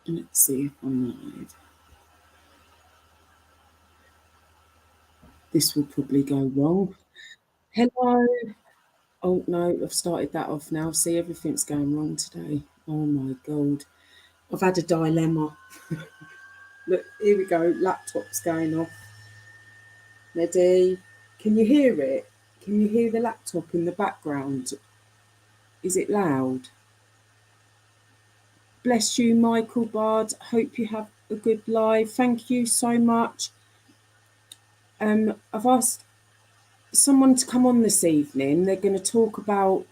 Let's see if I'm live. This will probably go wrong. Hello. Oh no, I've started that off now. See, everything's going wrong today. Oh my god. I've had a dilemma. Look, here we go. Laptop's going off. Ready? Can you hear it? Can you hear the laptop in the background? Is it loud? Bless you, Michael Bard. Hope you have a good live. Thank you so much. I've asked someone to come on this evening. They're going to talk about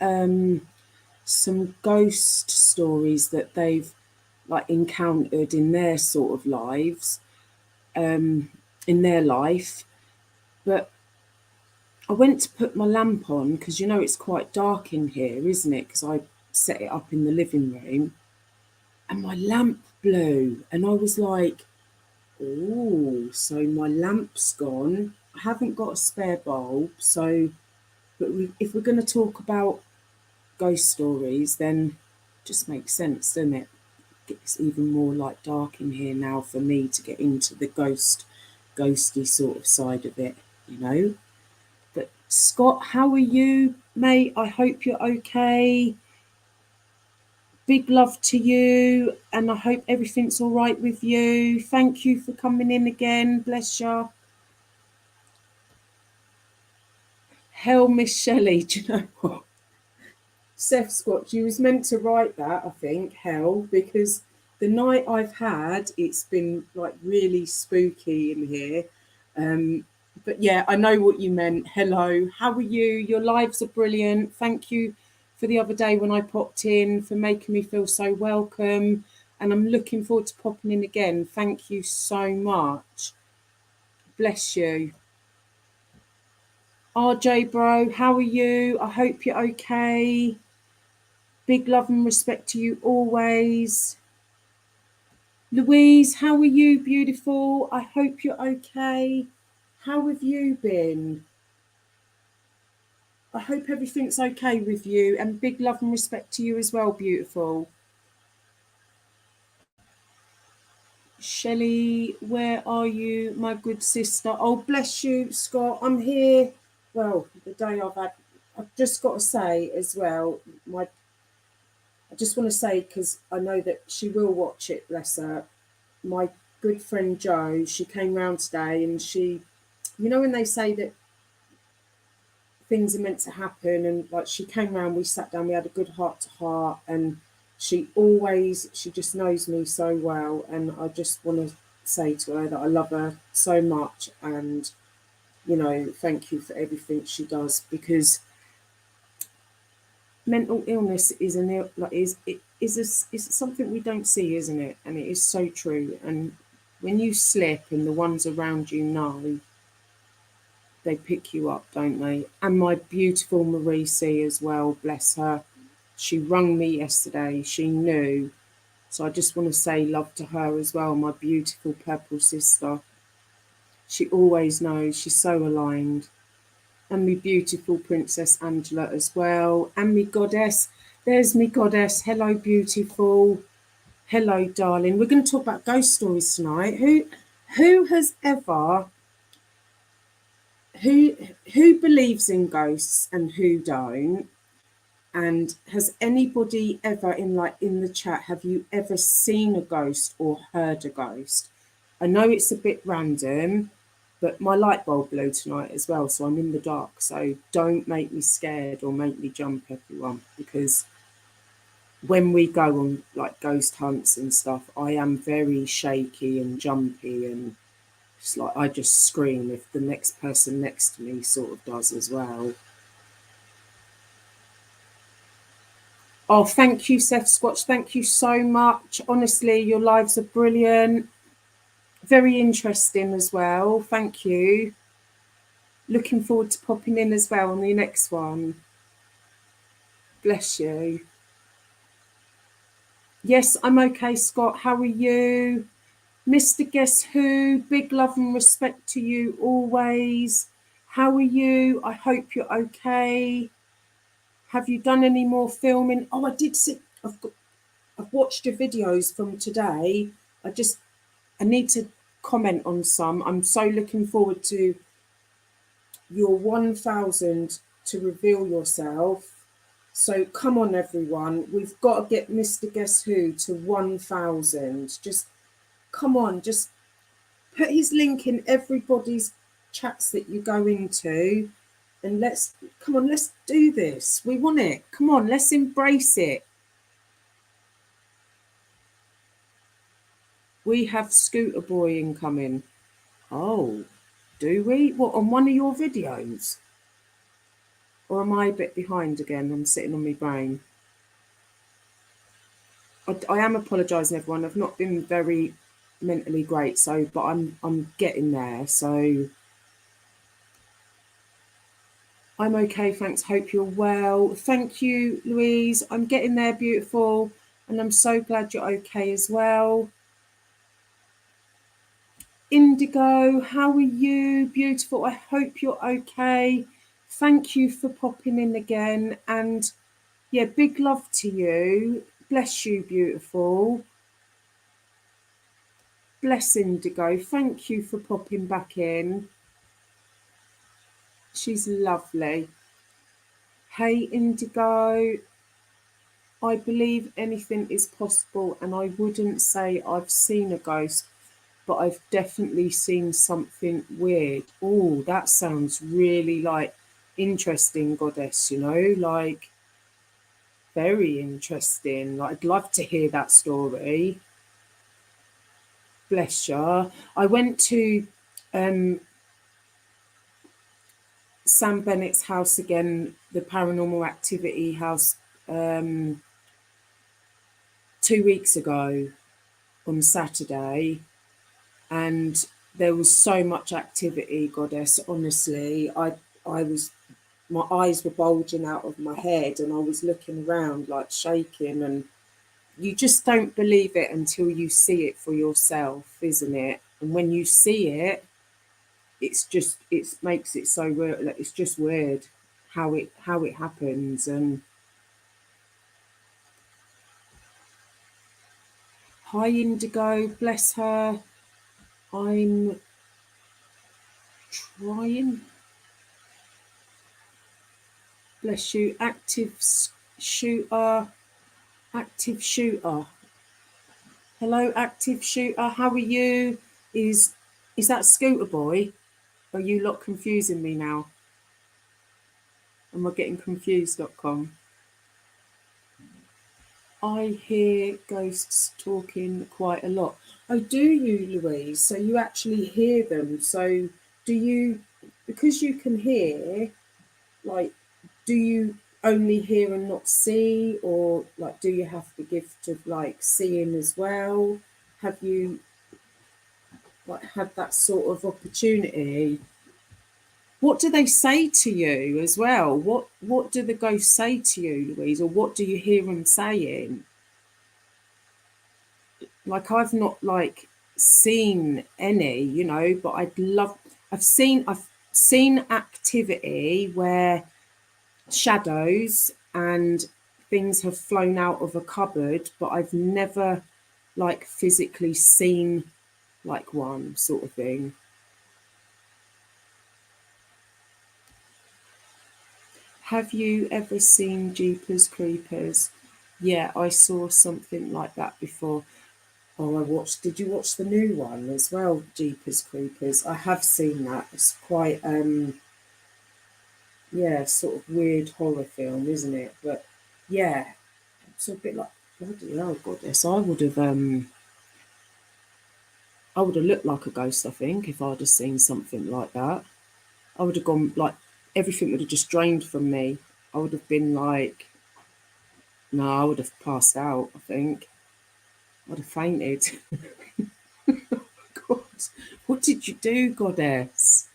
some ghost stories that they've like encountered in their sort of lives, in their life. But I went to put my lamp on because you know it's quite dark in here, isn't it? Because I set it up in the living room, and my lamp blew, and I was like, "Oh, so my lamp's gone. I haven't got a spare bulb, so." But if we're going to talk about ghost stories, then it just makes sense, doesn't it? It's even more like dark in here now for me to get into the ghosty sort of side of it, you know. But Scott, how are you, mate? I hope you're okay. Big love to you, and I hope everything's all right with you. Thank you for coming in again. Bless you. Hell, Miss Shelley, do you know what? Seth Scott, you was meant to write that, I think, hell, because the night I've had, it's been like really spooky in here. But yeah, I know what you meant. Hello, how are you? Your lives are brilliant. Thank you for the other day when I popped in, for making me feel so welcome. And I'm looking forward to popping in again. Thank you so much. Bless you. RJ, bro, how are you? I hope you're okay. Big love and respect to you always. Louise, how are you, beautiful? I hope you're okay. How have you been? I hope everything's okay with you, and big love and respect to you as well, beautiful. Shelley, where are you, my good sister? Oh, bless you, Scott. I'm here. Well, the day I've had, I've just got to say as well, I just want to say, because I know that she will watch it, bless her. My good friend Jo, she came round today, and she, you know, when they say that things are meant to happen, and like she came round, we sat down, we had a good heart to heart, and she just knows me so well, and I just want to say to her that I love her so much, and you know, thank you for everything she does, because mental illness is an like is something we don't see, isn't it? And it is so true. And when you slip and the ones around you know, they pick you up, don't they? And my beautiful Marisi as well, bless her. She rung me yesterday. She knew. So I just want to say love to her as well, my beautiful purple sister. She always knows. She's so aligned. And me beautiful Princess Angela as well. And me goddess. There's me goddess. Hello, beautiful. Hello, darling. We're going to talk about ghost stories tonight. Who has ever who who believes in ghosts and who don't? And has anybody ever in the chat, have you ever seen a ghost or heard a ghost? I know it's a bit random, but my light bulb blew tonight as well, so I'm in the dark. So don't make me scared or make me jump, everyone, because when we go on like ghost hunts and stuff, I am very shaky and jumpy, and it's like I just scream if the next person next to me sort of does as well. Oh, thank you, Seth Squatch. Thank you so much. Honestly, your lives are brilliant. Very interesting as well. Thank you. Looking forward to popping in as well on the next one. Bless you. Yes, I'm okay, Scott. How are you? Mr. Guess Who, big love and respect to you always. How are you? I hope you're okay. Have you done any more filming? Oh, I did see. I've watched your videos from today. I need to comment on some. I'm so looking forward to your 1,000 to reveal yourself. So come on, everyone. We've got to get Mr. Guess Who to 1,000. Just come on, just put his link in everybody's chats that you go into, and let's do this. We want it. Come on, let's embrace it. We have Scooter Boy incoming. Oh, do we? What, on one of your videos? Or am I a bit behind again? I'm sitting on my brain. I am apologising, everyone. I've not been very mentally great, but I'm getting there. So I'm okay, thanks. Hope you're well. Thank you, Louise. I'm getting there, beautiful, and I'm so glad you're okay as well. Indigo, how are you? Beautiful. I hope you're okay. Thank you for popping in again, and yeah, big love to you. Bless you, beautiful. Bless Indigo. Thank you for popping back in. She's lovely. Hey, Indigo. I believe anything is possible, and I wouldn't say I've seen a ghost, but I've definitely seen something weird. Oh, that sounds really like interesting, Goddess, you know, like very interesting. Like, I'd love to hear that story. Bless you. I went to Sam Bennett's house again, the Paranormal Activity house, 2 weeks ago on Saturday, and there was so much activity, Goddess. Honestly, I was, my eyes were bulging out of my head, and I was looking around like shaking, and you just don't believe it until you see it for yourself, isn't it? And when you see it, it makes it so weird. Like, it's just weird how it happens. And hi, Indigo, bless her. I'm trying. Bless you. Shooter. Active Shooter. Hello, Active Shooter. How are you? Is that Scooter Boy? Are you lot confusing me now? Am I getting confused.com? I hear ghosts talking quite a lot. Oh, do you, Louise? So you actually hear them. So do you, because you can hear, like, do you only hear and not see, or like, do you have the gift of like seeing as well? Have you like had that sort of opportunity? What do they say to you as well? What do the ghosts say to you, Louise, or what do you hear them saying? Like, I've not like seen any, you know, but I've seen activity where shadows and things have flown out of a cupboard, but I've never like physically seen like one, sort of thing. Have you ever seen Jeepers Creepers? Yeah, I saw something like that before. Oh, did you watch the new one as well, Jeepers Creepers? I have seen that. It's quite yeah, sort of weird horror film, isn't it? But yeah, it's a bit like, bloody hell, Goddess. I would have looked like a ghost, I think, if I'd have seen something like that. I would have gone, like, everything would have just drained from me. I would have been like, no, I would have passed out, I think. I'd have fainted. God, what did you do, Goddess?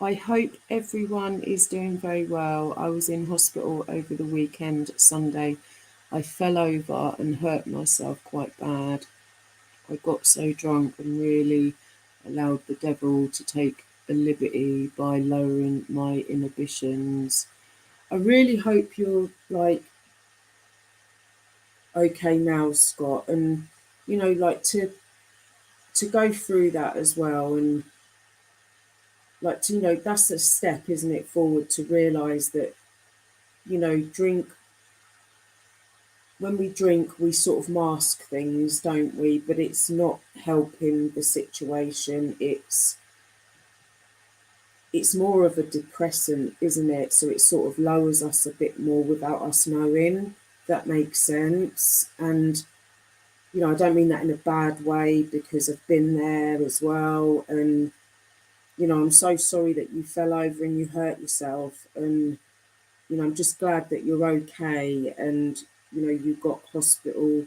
I hope everyone is doing very well. I was in hospital over the weekend, Sunday. I fell over and hurt myself quite bad. I got so drunk and really allowed the devil to take a liberty by lowering my inhibitions. I really hope you're like okay now, Scott, and like to go through that as well, and like to that's a step, isn't it, forward to realise that drink when we drink, we sort of mask things, don't we? But it's not helping the situation. It's more of a depressant, isn't it? So it sort of lowers us a bit more without us knowing. That makes sense. And I don't mean that in a bad way, because I've been there as well. And I'm so sorry that you fell over and you hurt yourself. And I'm just glad that you're okay. And you got hospital,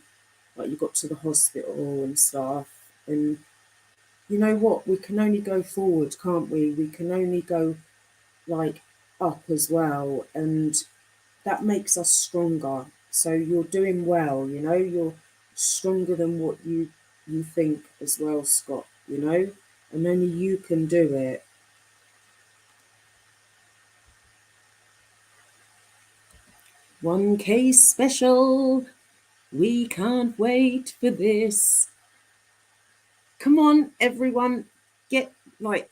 like you got to the hospital and stuff. And you know what? We can only go forward, can't we? We can only go like up as well, and that makes us stronger. So you're doing well. You're stronger than what you think as well, Scott. And only you can do it. $1K special. We can't wait for this. Come on, everyone, get like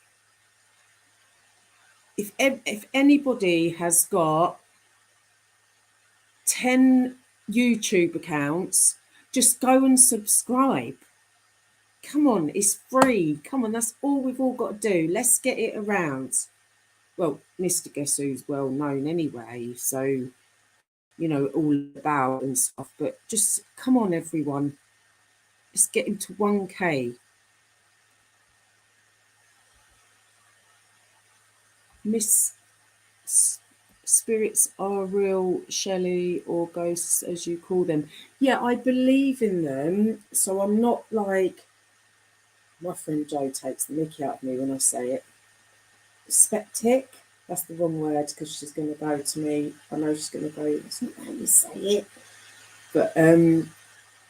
if anybody has got 10 YouTube accounts, just go and subscribe. Come on, it's free. Come on, that's all we've all got to do. Let's get it around. Well, Mr. Guess Who's well known anyway, so all about and stuff. But just come on, everyone. Let's get him to 1K. Miss Spirits are real, Shelley, or ghosts as you call them. Yeah, I believe in them. So I'm not like my friend Jo takes the mickey out of me when I say it. Skeptic. That's the wrong word, because she's going to go to me. I know she's going to go, that's not how you say it. But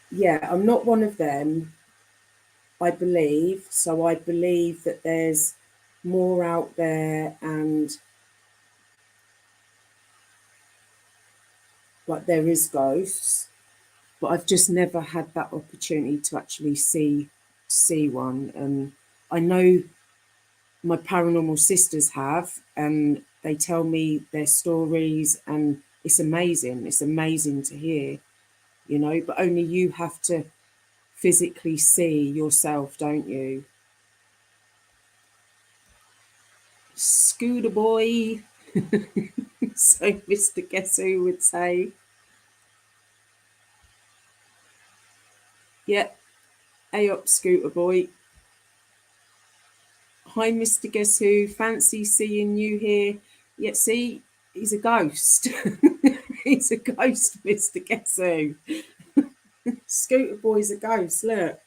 yeah, I'm not one of them, I believe. So I believe that there's more out there, and like there is ghosts, but I've just never had that opportunity to actually see one. And I know my paranormal sisters have, and they tell me their stories, and it's amazing. It's amazing to hear, but only you have to physically see yourself, don't you? Scooter boy. So Mr. Guess Who would say, yeah, hey up, Scooter boy. Hi, Mr. Guess Who. Fancy seeing you here. Yeah, see, he's a ghost. He's a ghost, Mr. Guess Who. Scooter Boy's a ghost, look.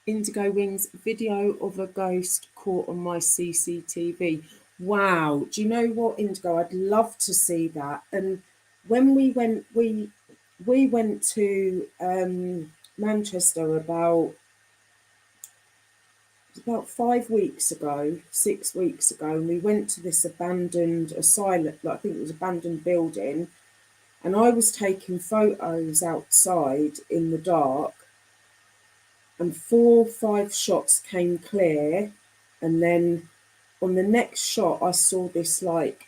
Indigo Wings, video of a ghost caught on my CCTV. Wow. Do you know what, Indigo? I'd love to see that. And when we went to Manchester about 5 weeks ago, 6 weeks ago, and we went to this abandoned asylum, like I think it was abandoned building, and I was taking photos outside in the dark, and 4 or 5 shots came clear, and then on the next shot I saw this, like,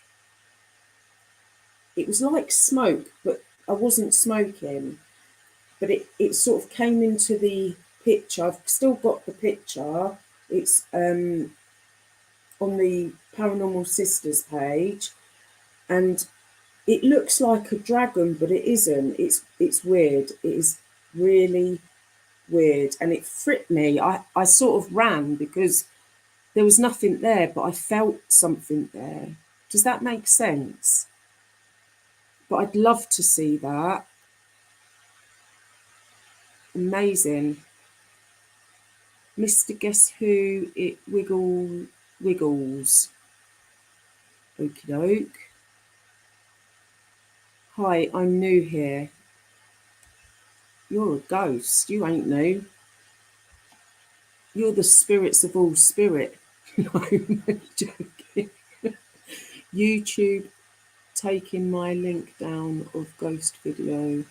it was like smoke, but I wasn't smoking, but it sort of came into the picture. I've still got the picture. It's on the Paranormal Sisters page, and it looks like a dragon, but it isn't. It's weird. It is really weird, and it fripped me. I sort of ran because there was nothing there, but I felt something there. Does that make sense? But I'd love to see that. Amazing. Mr. Guess Who, it wiggles. Okie doke. Hi, I'm new here. You're a ghost. You ain't new. You're the spirits of all spirit. No, I'm joking. YouTube taking my link down of ghost video.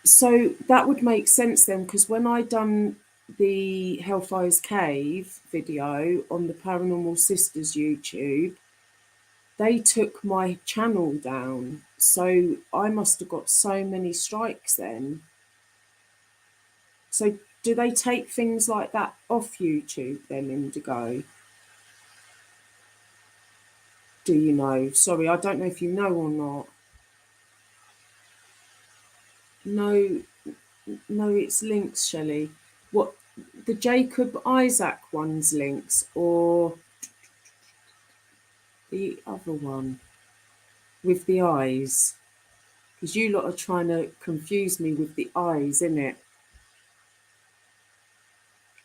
So that would make sense then, because when I done the Hellfire's Cave video on the Paranormal Sisters YouTube, they took my channel down. So I must have got so many strikes then. So do they take things like that off YouTube then, Indigo? Do you know? Sorry, I don't know if you know or not. No, no, it's links, Shelley. What, the Jacob Isaac one's links or the other one with the eyes? Because you lot are trying to confuse me with the eyes, innit?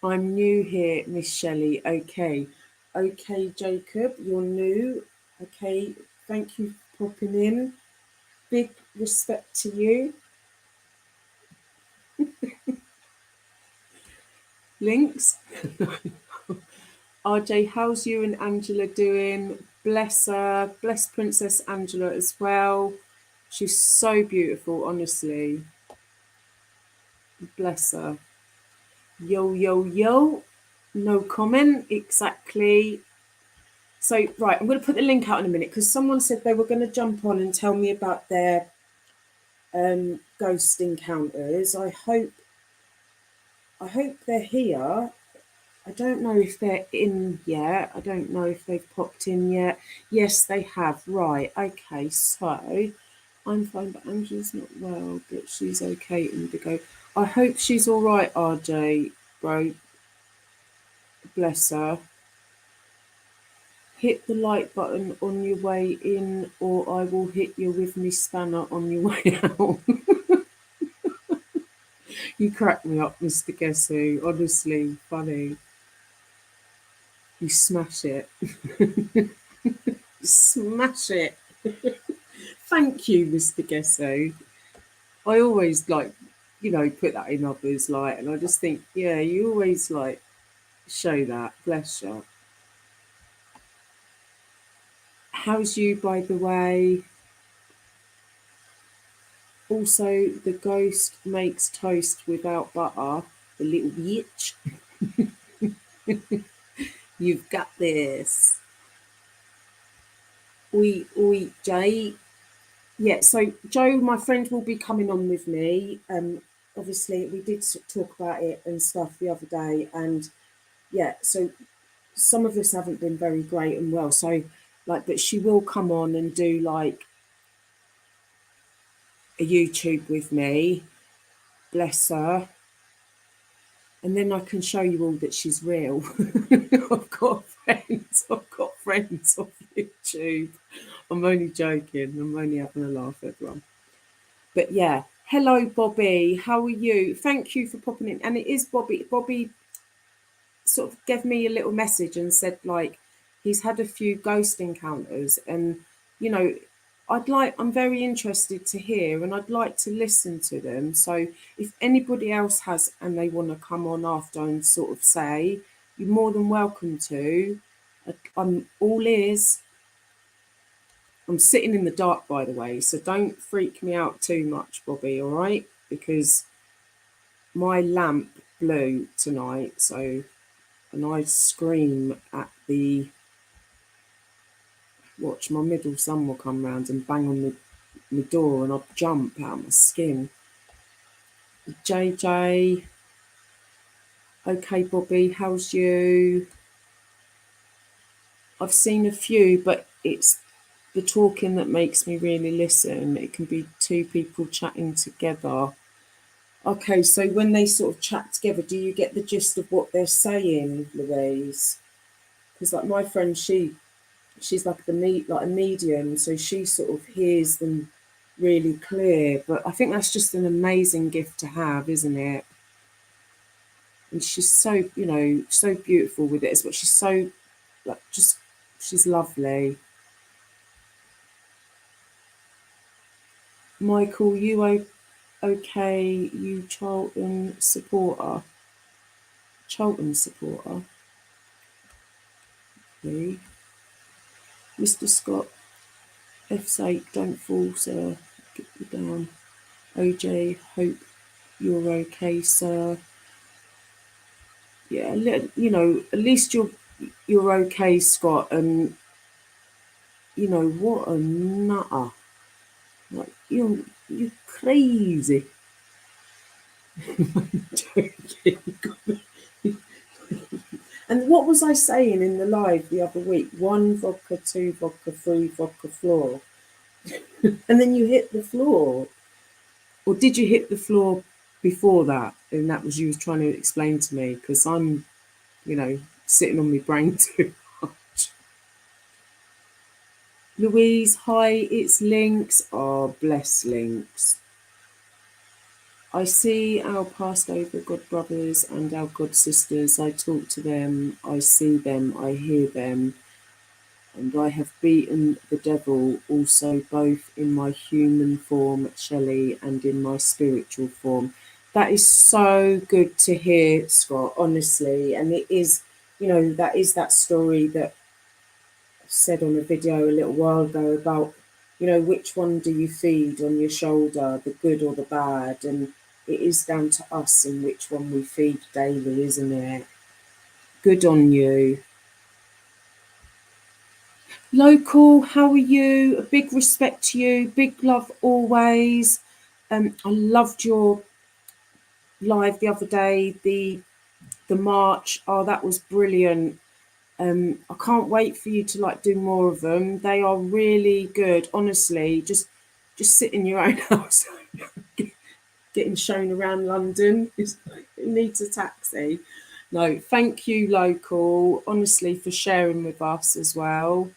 I'm new here, Miss Shelley. Okay. Okay, Jacob, you're new. Okay, thank you for popping in. Big respect to you. Links. RJ, how's you and Angela doing? Bless her. Bless Princess Angela as well. She's so beautiful, honestly. Bless her. Yo, yo, yo. No comment. Exactly. So, right, I'm going to put the link out in a minute because someone said they were going to jump on and tell me about their ghost encounters. I hope they're here. I don't know if they're in yet. I don't know if they've popped in yet. Yes, they have. Right. Okay. So I'm fine, but Angela's not well, but she's okay, Indigo. I hope she's all right, RJ, bro. Bless her. Hit the like button on your way in, or I will hit you with me spanner on your way out. You crack me up, Mr. Guess Who. Honestly, funny. You smash it. Smash it. Thank you, Mr. Guess Who. I always put that in others, and I just think, yeah, you always show that. Bless you. How's you, by the way? Also, the ghost makes toast without butter. The little bitch. You've got this. Oi, Jay. Yeah, so Joe, my friend, will be coming on with me. Obviously, we did talk about it and stuff the other day, and yeah, so some of us haven't been very great and well. So, but she will come on and do a YouTube with me. Bless her. And then I can show you all that she's real. I've got friends on YouTube. I'm only joking. I'm only having a laugh, everyone. But yeah, hello, Bobby. How are you? Thank you for popping in. And it is Bobby. Bobby sort of gave me a little message and said he's had a few ghost encounters, and I'm very interested to hear, and I'd like to listen to them. So if anybody else has and they want to come on after and sort of say, you're more than welcome to. I'm all ears. I'm sitting in the dark, by the way, so don't freak me out too much, Bobby, all right? Because my lamp blew tonight, and I scream at watch, my middle son will come round and bang on the door and I'll jump out of my skin. JJ, okay, Bobby, how's you? I've seen a few, but it's the talking that makes me really listen. It can be two people chatting together. Okay, so when they sort of chat together, do you get the gist of what they're saying, Louise? Because my friend, she's like a medium, so she sort of hears them really clear. But I think that's just an amazing gift to have, isn't it? And she's so, so beautiful with it. But she's so she's lovely. Michael, you okay? You Charlton supporter? Charlton supporter? Okay. Mr. Scott, F's sake, don't fall, sir. Get you down. OJ, hope you're okay, sir. Yeah, you know, at least you're okay, Scott. And you know what a nutter. Like you're crazy. I'm joking. And what was I saying in the live the other week? 1 vodka, 2 vodka, 3 vodka floor. And then you hit the floor. Or did you hit the floor before that? And that was you was trying to explain to me, because I'm, you know, sitting on my brain too much. Louise, hi, it's Lynx. Oh, bless Lynx. I see our passed over God brothers and our God sisters. I talk to them, I see them, I hear them. And I have beaten the devil also, both in my human form, Shelley, and in my spiritual form. That is so good to hear, Scott, honestly. And it is, you know, that is that story that I said on a video a little while ago about, you know, which one do you feed on your shoulder, the good or the bad? And it is down to us in which one we feed daily, isn't it? Good on you. Local, how are you? A big respect to you. Big love always. I loved your live the other day. The march. Oh, that was brilliant. I can't wait for you to like do more of them. They are really good. Honestly, just sit in your own house, getting shown around London. It needs a taxi. No, thank you, local. Honestly, for sharing with us as well.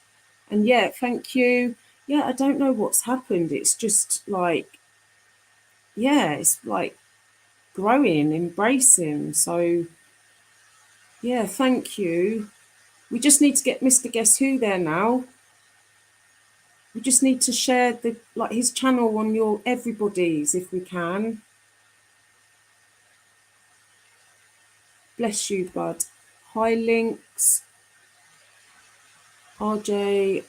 And yeah, thank you. Yeah, I don't know what's happened. It's just like, yeah, it's like growing, embracing. So yeah, thank you. We just need to get Mr. Guess Who there now. We just need to share the like his channel on your everybody's if we can. Bless you, bud. Hi, Links. RJ,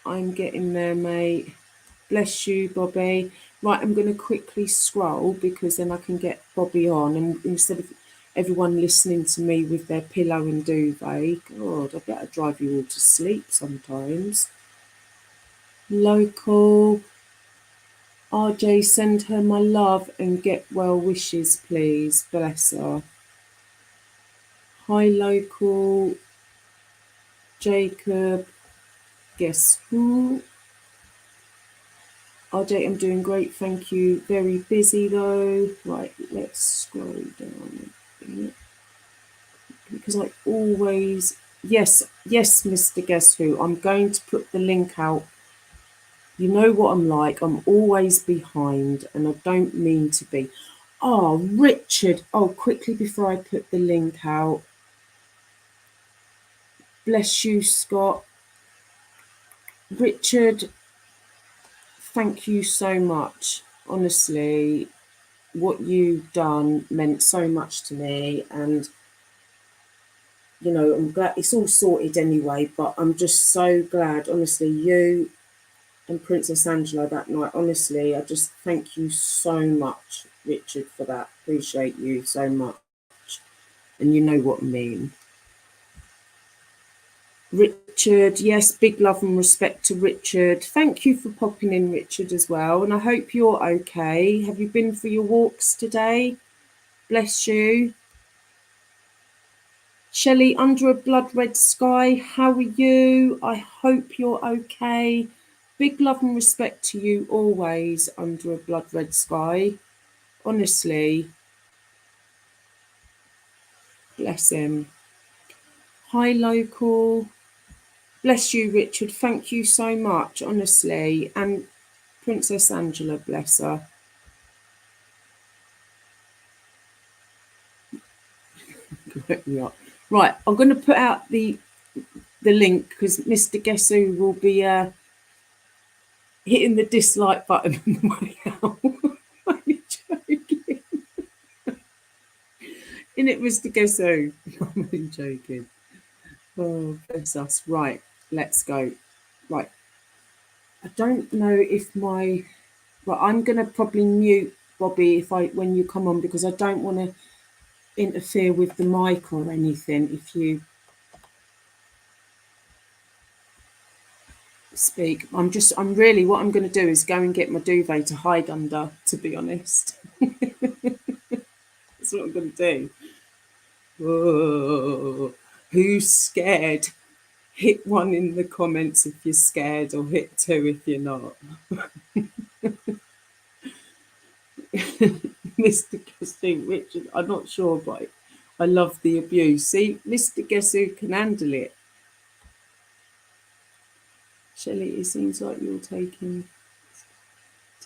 I'm getting there, mate. Bless you, Bobby. Right, I'm going to quickly scroll because then I can get Bobby on. And instead of everyone listening to me with their pillow and duvet, God, I better drive you all to sleep sometimes. Local. RJ, send her my love and get well wishes, please. Bless her. Hi, local. Jacob. Guess who? RJ, I'm doing great, thank you. Very busy though. Right, let's scroll down a bit. Because I always, yes, Mr. Guess Who, I'm going to put the link out. You know what I'm like, I'm always behind and I don't mean to be. Oh, Richard, oh, quickly before I put the link out. Bless you, Scott. Richard, thank you so much. Honestly, what you've done meant so much to me, and you know, I'm glad it's all sorted anyway, but I'm just so glad, honestly, you and Princess Angela that night, honestly, I just thank you so much, Richard, for that. Appreciate you so much. And you know what I mean. Richard, yes, big love and respect to Richard. Thank you for popping in, Richard, as well. And I hope you're okay. Have you been for your walks today? Bless you. Shelley, under a blood red sky, how are you? I hope you're okay. Big love and respect to you always, under a blood red sky. Honestly, bless him. Hi, local. Bless you, Richard. Thank you so much, honestly. And Princess Angela, bless her. Right, I'm going to put out the link because Mr. Guess Who will be hitting the dislike button on the way out. I'm joking. In it, Mr. Guess Who. I'm only joking. Oh, bless us. Right, let's go. Right. I don't know if my... Right, I'm going to probably mute Bobby when you come on, because I don't want to interfere with the mic or anything if you speak. I'm really, what I'm going to do is go and get my duvet to hide under, to be honest. That's what I'm going to do. Whoa. Who's scared? Hit 1 in the comments if you're scared, or hit 2 if you're not. Mr. Guessing Richard, I'm not sure, but I love the abuse. See, Mr. Guess Who can handle it. Shelley, it seems like you're taking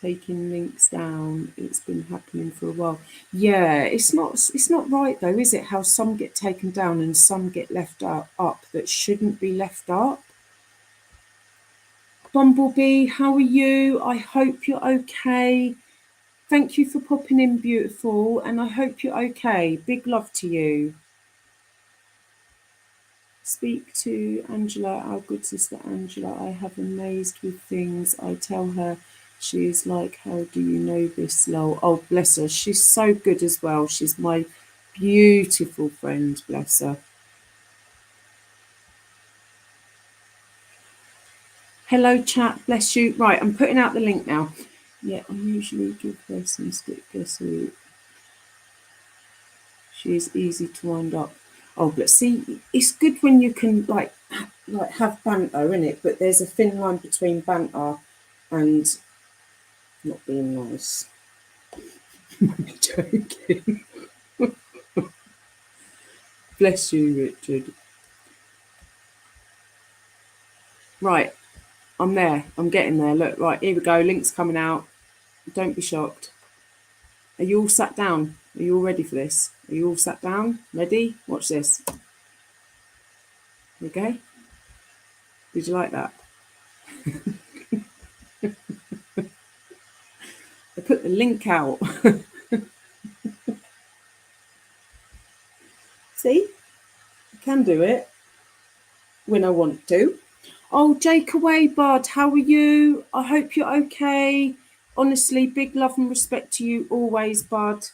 links down. It's been happening for a while. Yeah, it's not right though, is it? How some get taken down and some get left up that shouldn't be left up. Bumblebee, how are you? I hope you're okay. Thank you for popping in, beautiful, and I hope you're okay. Big love to you. Speak to Angela, our good sister Angela. I have amazed with things. I tell her, she is like, how do you know this, lol? Oh, bless her. She's so good as well. She's my beautiful friend, bless her. Hello, chat, bless you. Right, I'm putting out the link now. Yeah, I usually give her some stick. Guess who? She is easy to wind up. Oh, but see, it's good when you can like have banter in it, but there's a thin line between banter and not being nice. I'm joking. Bless you, Richard. Right, I'm there. I'm getting there. Look, right, here we go. Link's coming out. Don't be shocked. Are you all sat down? Are you all ready for this? Are you all sat down? Ready? Watch this. Okay. Did you like that? I put the link out. See? I can do it when I want to. Oh, Jake away, bud. How are you? I hope you're okay. Honestly, big love and respect to you always, bud.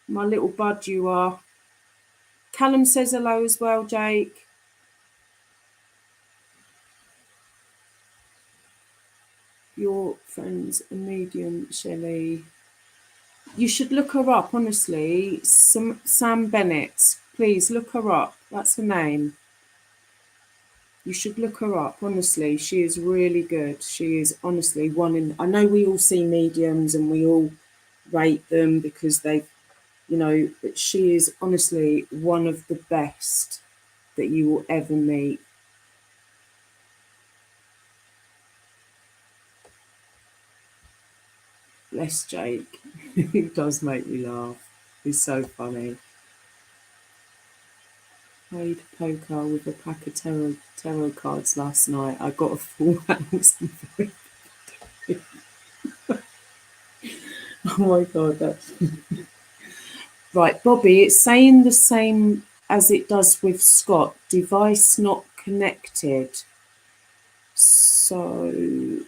My little bud you are. Callum says hello as well, Jake. Your friend's a medium, Shelley. You should look her up, honestly. Sam Bennett. Please look her up. That's her name. You should look her up, honestly. She is really good. She is honestly one in... I know we all see mediums and we all rate them because they, but she is honestly one of the best that you will ever meet. Bless Jake. He does make me laugh. He's so funny. Played poker with a pack of tarot cards last night. I got a full house. Oh my God, that's... Right, Bobby, it's saying the same as it does with Scott. Device not connected. So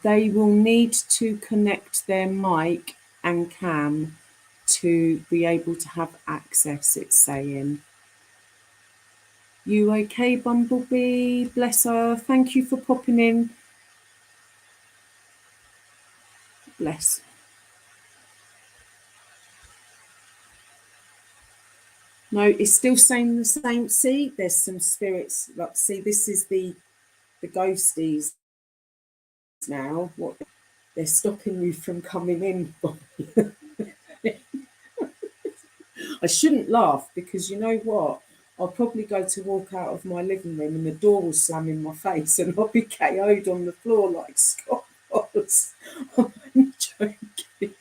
they will need to connect their mic and cam to be able to have access, it's saying. You okay, Bumblebee? Bless her. Thank you for popping in. Bless. No, it's still saying the same. See, there's some spirits. Like, see, this is the ghosties now. What? They're stopping you from coming in. I shouldn't laugh because you know what? I'll probably go to walk out of my living room and the door will slam in my face and I'll be KO'd on the floor like Scott was. I'm joking.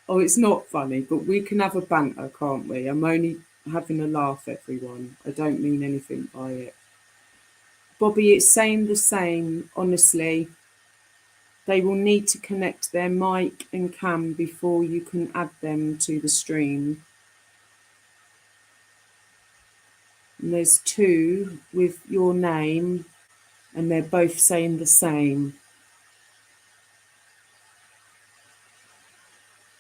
Oh, it's not funny, but we can have a banter, can't we? I'm only having a laugh, everyone. I don't mean anything by it. Bobby, it's saying the same, honestly. They will need to connect their mic and cam before you can add them to the stream. And there's two with your name, and they're both saying the same.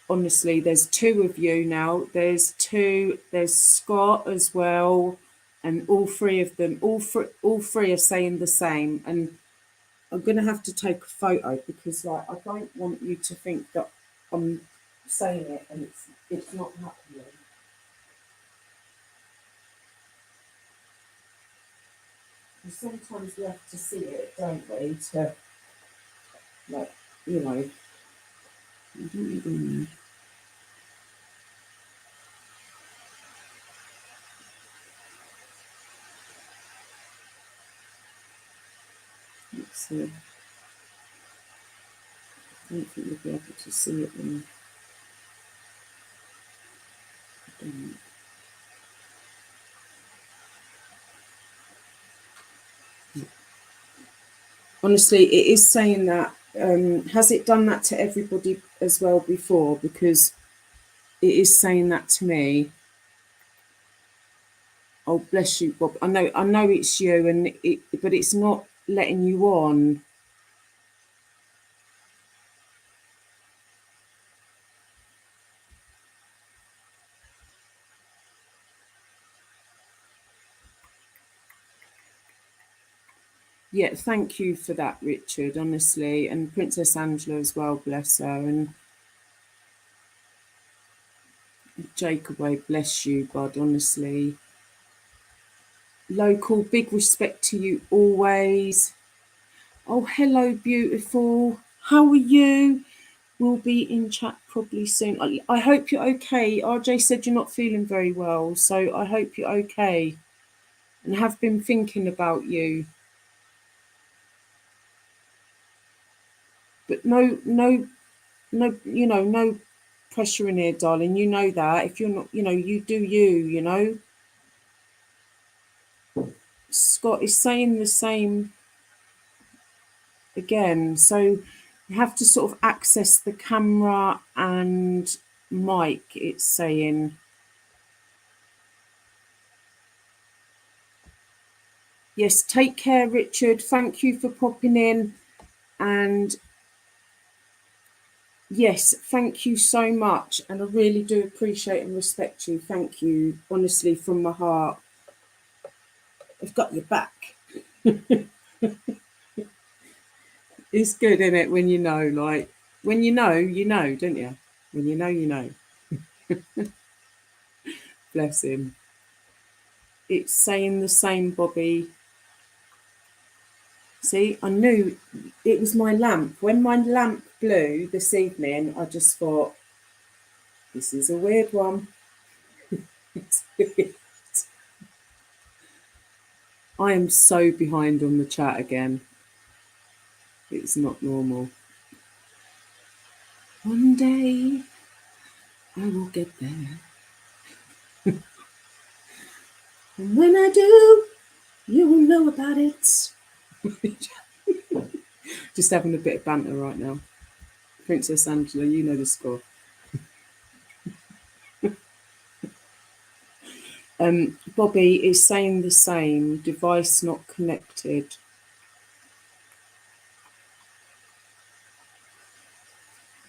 Honestly, there's two of you now. There's two. There's Scott as well, and all three of them, all three are saying the same. And I'm gonna have to take a photo because, like, I don't want you to think that I'm saying it and it's not happening. And sometimes we have to see it, don't we? To, like, you know, I don't even know. Let's see. I don't think you'll be able to see it then. I don't. Honestly, it is saying that. Has it done that to everybody as well before? Because it is saying that to me. Oh, bless you, Bob. I know it's you, but it's not letting you on. Yeah, thank you for that, Richard, honestly. And Princess Angela as well, bless her. And Jacob, bless you, bud, honestly. Local, big respect to you always. Oh, hello, beautiful. How are you? We'll be in chat probably soon. I hope you're okay. RJ said you're not feeling very well, so I hope you're okay. And have been thinking about you. But no, no pressure in here, darling. You know that. If you're not, you do you. Scott is saying the same again. So you have to sort of access the camera and mic, it's saying. Yes, take care, Richard. Thank you for popping in. And yes, thank you so much. And I really do appreciate and respect you. Thank you, honestly, from my heart. I've got your back. It's good, isn't it, when you know, like, when you know, don't you? When you know, you know. Bless him. It's saying the same, Bobby. See, I knew it was my lamp. When my lamp blew this evening, I just thought, this is a weird one. It's weird. I am so behind on the chat again. It's not normal. One day I will get there. And when I do, you will know about it. Just having a bit of banter right now. Princess Angela, you know the score. Bobby is saying the same. Device not connected.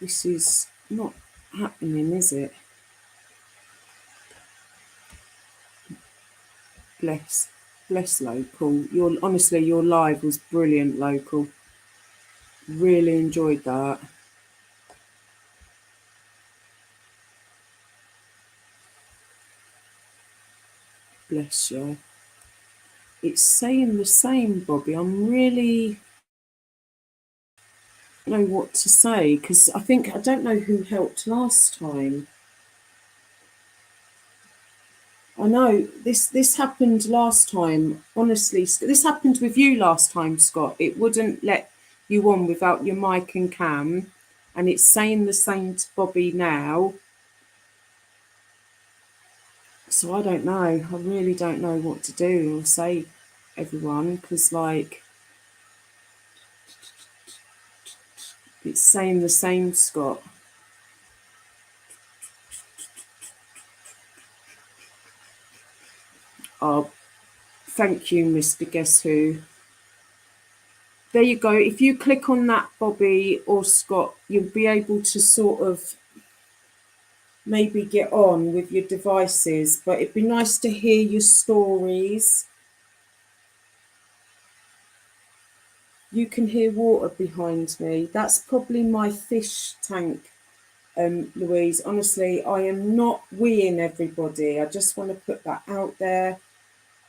This is not happening, is it? Bless Local. Honestly, your live was brilliant, Local. Really enjoyed that. Bless you. It's saying the same, Bobby. I'm really don't know what to say because I don't know who helped last time. I know this happened last time. Honestly, this happened with you last time, Scott. It wouldn't let you on without your mic and cam, and it's saying the same to Bobby now. So I don't know. I really don't know what to do or say, everyone, because like it's saying the same, Scott. Oh, Thank you, Mr. Guess Who. There you go. If you click on that, Bobby or Scott, you'll be able to sort of maybe get on with your devices. But it'd be nice to hear your stories. You can hear water behind me. That's probably my fish tank, Louise. Honestly, I am not weeing everybody. I just want to put that out there.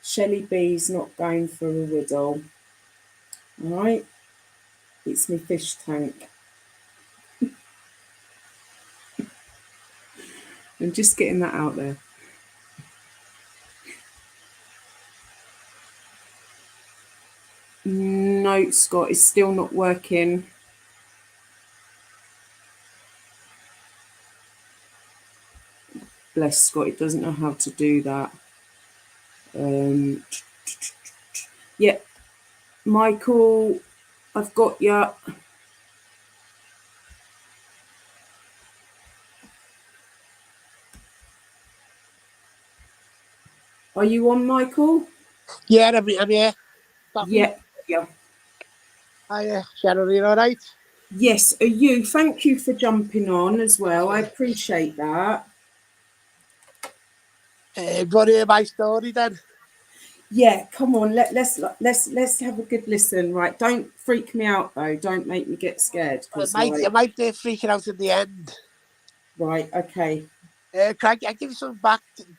Shelley B's not going for a riddle. All right? It's my fish tank. I'm just getting that out there. No, Scott, it's still not working. Bless Scott, it doesn't know how to do that. Yeah, Michael, I've got you. Are you on, Michael? Yeah, I'm here. Yeah, yeah. Hiya, Sharon, are you all right? Yes, are you? Thank you for jumping on as well. I appreciate that. Do you want to hear my story then? Yeah, come on. Let's have a good listen. Right, don't freak me out though. Don't make me get scared. I might be freaking out at the end. Right, okay. Craig, I'll give you some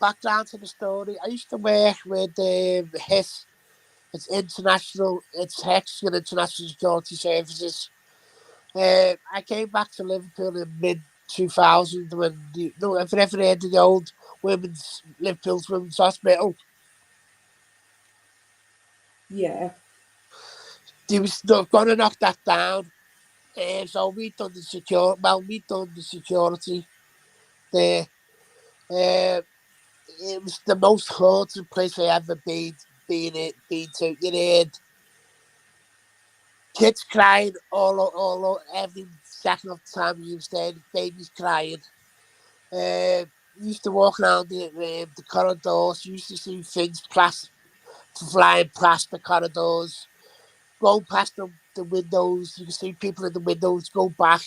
background to the story. I used to work with HIS. It's Hexagon International Security Services. I came back to Liverpool in mid-2000 when I've ever heard of the old Liverpool's Women's Hospital. Yeah. They was going to knock that down. So we'd done the security there. It was the most haunted place I ever been to. You heard kids crying all every second of the time you was there. Babies crying. You used to walk around the corridors. You used to see things flying past the corridors, going past the windows. You can see people in the windows go back,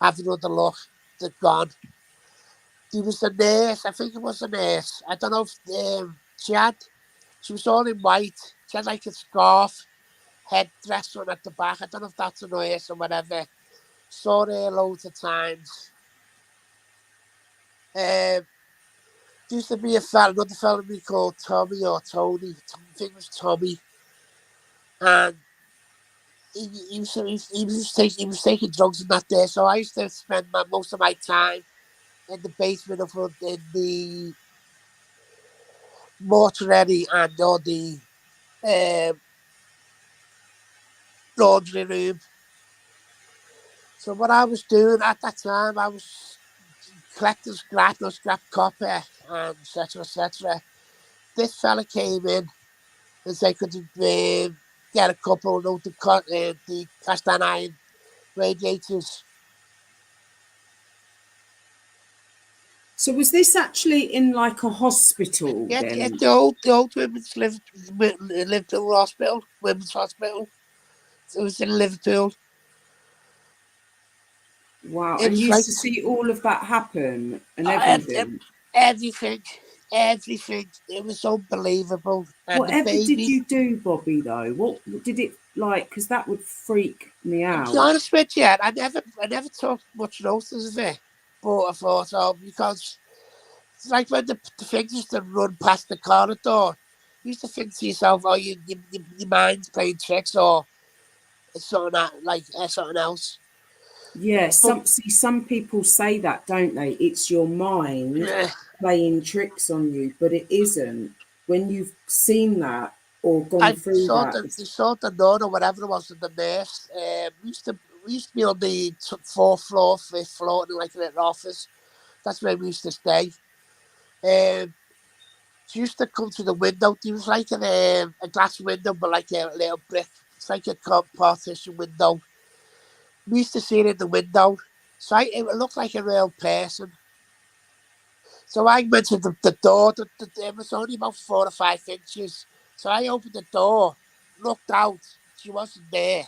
have another look. They're gone. There was a nurse. I think it was a nurse. I don't know if she was all in white. She had like a scarf, headdress on at the back. I don't know if that's a nurse or whatever. Saw her loads of times. There used to be another fella we called Tommy or Tony. I think it was Tommy. And he was taking drugs and that there. So I used to spend most of my time in the basement in the mortuary and all the laundry room. So what I was doing at that time, I was collecting scrap copper, and etc. This fella came in and said, could you get a couple of the cast iron radiators? So was this actually in like a hospital then? Yeah, the old women's Liverpool hospital, women's hospital. It was in Liverpool. Wow. It And you was used to see all of that happen and everything? everything. It was unbelievable. And the Whatever did baby. you do, Bobby, though? What did it like? Because that would freak me To out. be honest with you, I never took much notice of it. But I thought, because it's like when the things used to run past the corridor, you used to think to yourself, your mind's playing tricks, or it's something something else. Yeah, some people say that, don't they? It's your mind playing tricks on you, but it isn't. When you've seen that or gone through that. They saw the nun or whatever it was in the nurse. We used to be on the fourth floor, fifth floor, in like an office. That's where we used to stay. She used to come to the window. There was like a glass window, but like a little brick. It's like a partition window. We used to see it in the window. So it looked like a real person. So I went to the door. It was only about 4 or 5 inches. So I opened the door, looked out, she wasn't there.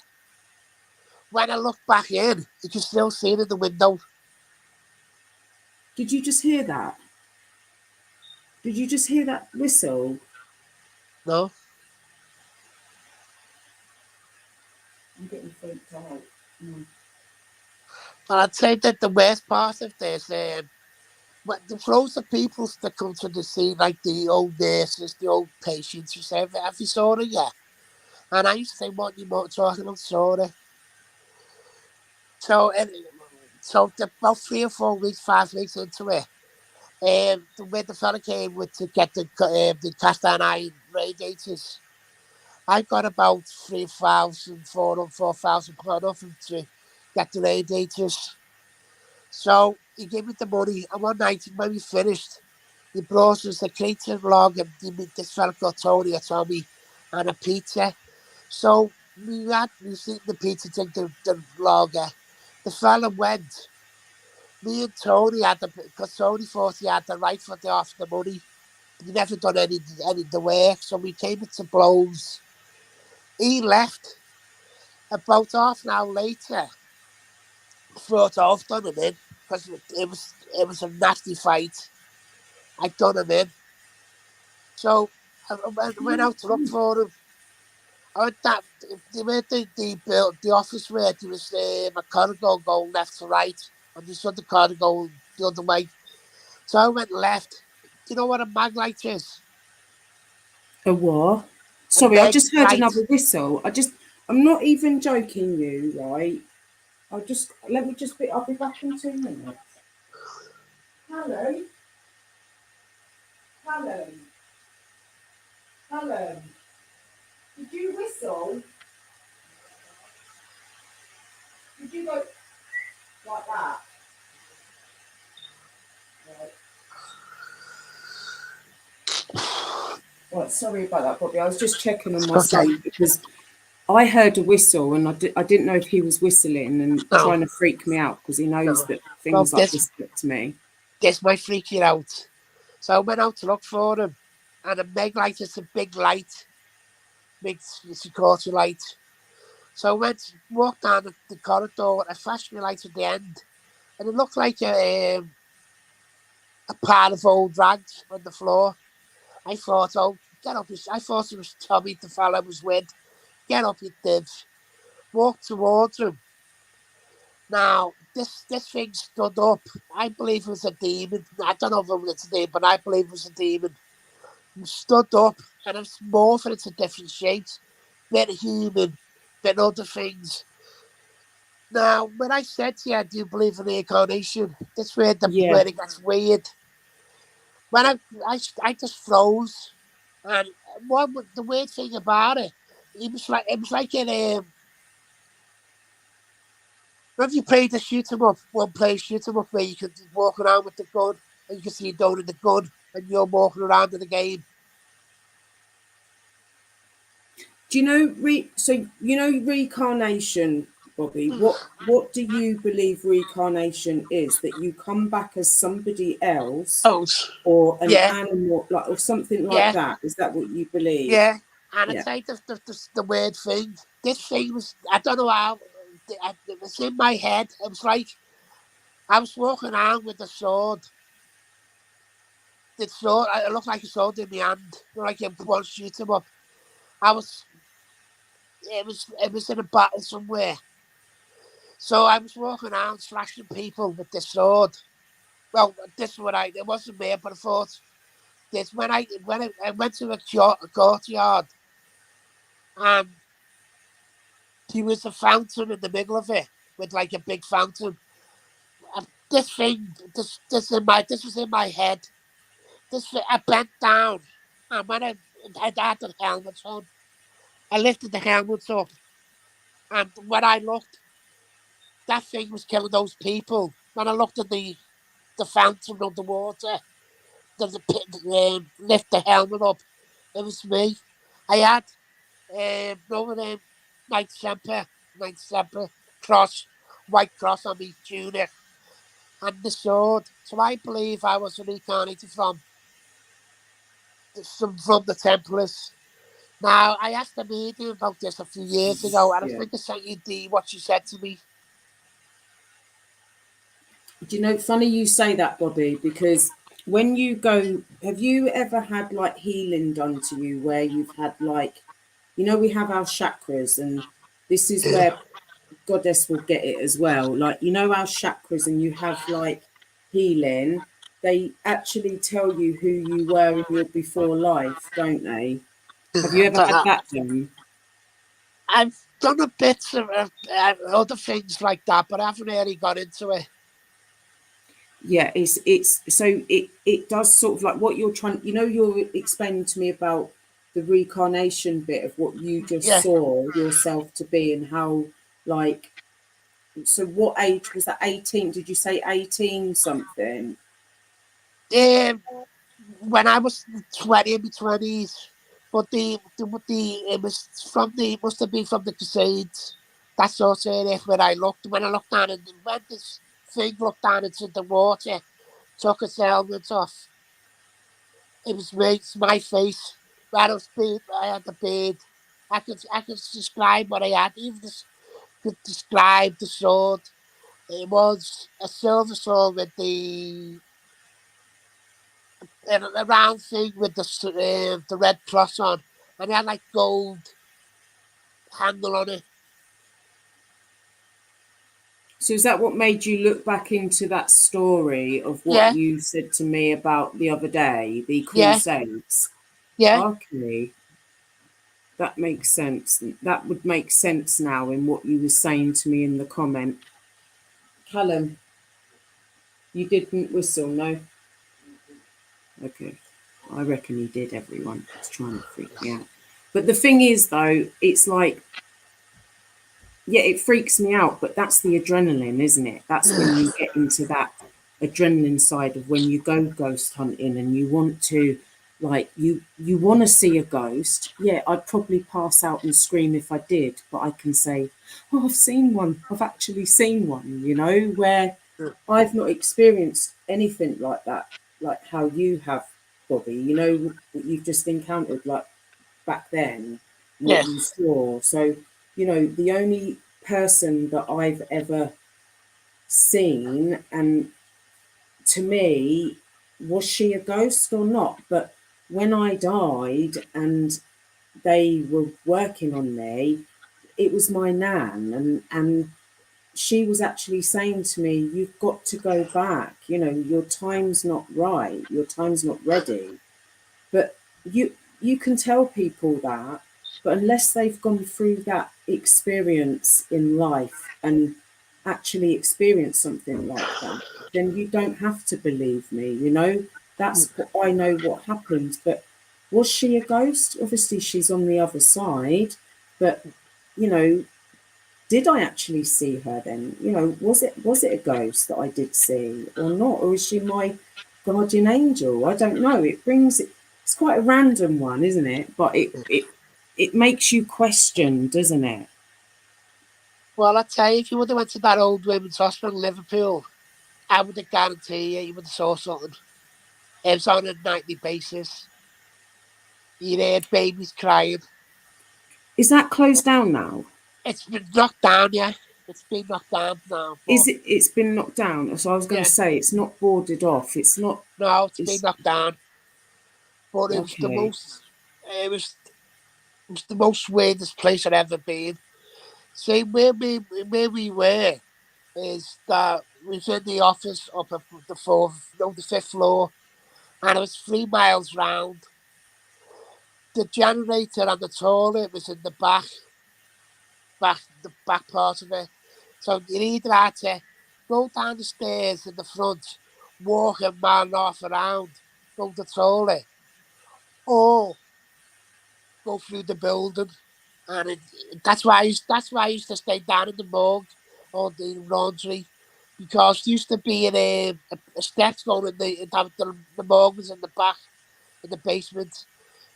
When I looked back in, you could still see it in the window. Did you just hear that? Did you just hear that whistle? No? I'm getting freaked out. But I'd say that the worst part of this, the loads of people that come to the scene, like the old nurses, the old patients, you say, have you saw it yet? And I used to say, what you talking about, saw it? So, about 3 or 4 weeks, 5 weeks into it, when the fella came with to get the cast iron radiators, I got about 3,000, 4,000 pound off him to get the radiators. So he gave me the money, and one night when we finished, he brought us a catering log, and this fella got Tony or Tommy and a pizza. So we was eating the pizza, drink the lager. The fella went. Me and Tony had because Tony thought he had the right for the off the money. He never done any of the work, so we came into blows. He left. About half an hour later, thought I've done him in because it was a nasty fight. I done him in. So I went out to look for him. I went that the office where there was a corridor going left to right, and there's other corridor the other way. So I went left. Do you know what a mag light is? A what? A Sorry, I meg just heard light. another whistle. I'm not even joking you, right? Let me just be, I'll be back in 2 minutes. Helen? Helen? Helen? Did you whistle? Did you go like that? Right, sorry about that, Bobby. I was just checking on my Okay. son because I heard a whistle and I didn't know if he was whistling and No, trying to freak me out because he knows no. that Well, things like this get to me. this might freak you out. So I went out to look for him, and a meg light is a big light, big security light. So I walked down the corridor, and I flashed my light at the end, and it looked like a pile of old rags on the floor. I thought, oh, get up. I thought it was Tommy, the fella I was with. Get up, you divs. Walked towards him. Now, this thing stood up. I believe it was a demon. I don't know if it was a demon, but I believe it was a demon. It stood up, and it's morphing into different shapes. Bit human, bit other things. Now, when I said to you, I do believe in reincarnation, that's where Yeah. where it gets weird. When I just froze, and the weird thing about it, it was like in have you played the shoot 'em up, one player shoot 'em up where you can walk around with the gun and you can see you down in the gun and you're walking around in the game? Do you know so you know reincarnation, Bobby? What do you believe reincarnation is? That you come back as somebody else Oh, or an yeah, animal, like or something like yeah, that? Is that what you believe? yeah. And Yeah. it's like the weird thing. This thing was, I don't know how, it was in my head. It was like I was walking around with the sword. The sword, it looked like a sword in my hand. Like you want to shoot him up. I was, it was in a battle somewhere. So I was walking around slashing people with the sword. Well, this is what it wasn't me, but I thought this when I went to a courtyard and there was a fountain in the middle of it with like a big fountain. And this was in my head. I bent down, and when I had the helmet on, I lifted the helmet up, and when I looked, that thing was killing those people. When I looked at the fountain underwater, lift the helmet up. It was me. I had Knight Semper cross, white cross on me tunic, and the sword. So I believe I was reincarnated from the Templars. Now, I asked the media about this a few years ago, and I Yeah. think I sent you what she said to me. Do you know, funny you say that, Bobby, because when you go, have you ever had like healing done to you where you've had like, we have our chakras, and this is where Goddess will get it as well. Like, our chakras, and you have like healing, they actually tell you who you were in your before life, don't they? Have you ever had that done? I've done a bit of other things like that, but I haven't really got into it. Yeah, it's so it does sort of like what you're trying, you're explaining to me about the reincarnation bit of what you just Yeah. saw yourself to be, and how, like, so what age was that? 18? Did you say 18 something? When I was 20 in my 20s, but it was must have been from the Crusades. That's also it. When I looked down, and when this thing looked down into the water, took its helmet off. It was me, it's my face. I had the beard. I could describe what I had. Even could describe the sword. It was a silver sword with a round thing with the red cross on, and it had like gold handle on it. So is that what made you look back into that story of what Yeah, you said to me about the other day, the yeah, Crusades? yeah. Okay, that makes sense. That would make sense now in what you were saying to me in the comment. Callum, you didn't whistle, no? Okay. I reckon he did, everyone. He's trying to freak me out. But the thing is, though, it's like, yeah, it freaks me out, but that's the adrenaline, isn't it? That's when you get into that adrenaline side of when you go ghost hunting and you want to, like, you want to see a ghost. Yeah, I'd probably pass out and scream if I did, but I can say, oh, I've seen one. I've actually seen one, where I've not experienced anything like that, like how you have, Bobby, what you've just encountered, like back then, what Yeah. you saw. So, the only person that I've ever seen, and to me, was she a ghost or not? But when I died and they were working on me, it was my nan, and she was actually saying to me, you've got to go back, your time's not right, your time's not ready. But you can tell people that, but unless they've gone through that experience in life and actually experienced something like that, then you don't have to believe me, That's what I know what happened. But was she a ghost? Obviously she's on the other side, but you know, did I actually see her then? Was it a ghost that I did see or not? Or is she my guardian angel? I don't know. It's quite a random one, isn't it? But it makes you question, doesn't it? Well, I tell you, if you would have went to that old women's hospital in Liverpool, I would have guaranteed you would have saw something. It was on a nightly basis. You heard babies crying. Is that closed down now? It's been knocked down, yeah. It's been knocked down now, but It's been knocked down. So I was gonna yeah, say it's not boarded off. It's not no, it's been it's knocked down. But okay. it was, it was the most weirdest place I'd ever been. See, where we were is that we was in the office up at the fifth floor, and it was 3 miles round. The generator and the toilet was in the the back part of it. So you either had to go down the stairs in the front, walk a mile and a half around, go to the toilet, or go through the building. And that's why I used to stay down in the morgue or the laundry, because there used to be a steps going the morgue was in the back in the basement.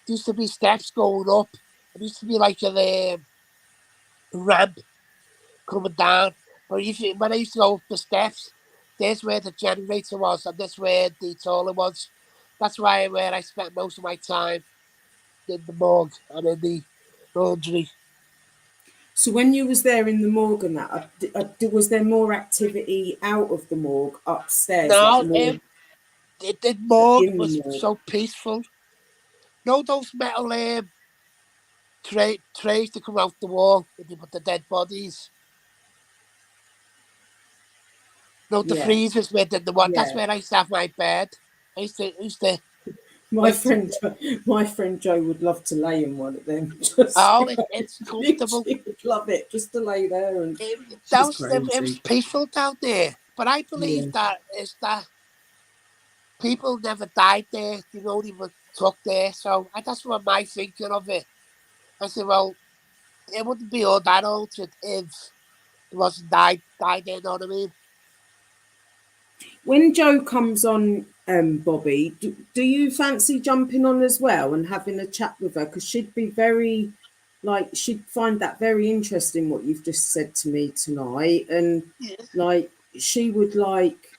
There used to be steps going up. It used to be like a ramp coming down. But when I used to go up the steps, there's where the generator was, and that's where the toilet was. That's where I spent most of my time. in the morgue and in the laundry. So when you was there in the morgue and that, was there more activity out of the morgue upstairs, like No, more the morgue in was the morgue? so peaceful. No, those metal trays to come out the wall when they put the dead bodies. No, the Yeah, freezers within the one. That's yeah. where I used to have my bed. Used to My wait. friend, my friend Joe would love to lay in one of them. Just Oh, it's comfortable. she would love it just to lay there, and she's It was crazy. peaceful down there. But I Yeah. believe that is that people never died there. They only were took there. So that's what my thinking of it. I said, well, it wouldn't be all that altered if there wasn't died there. You know what I mean? When Joe comes on, Bobby, do you fancy jumping on as well and having a chat with her? Because she'd be very, like, she'd find that very interesting what you've just said to me tonight, and Yeah. like she would like.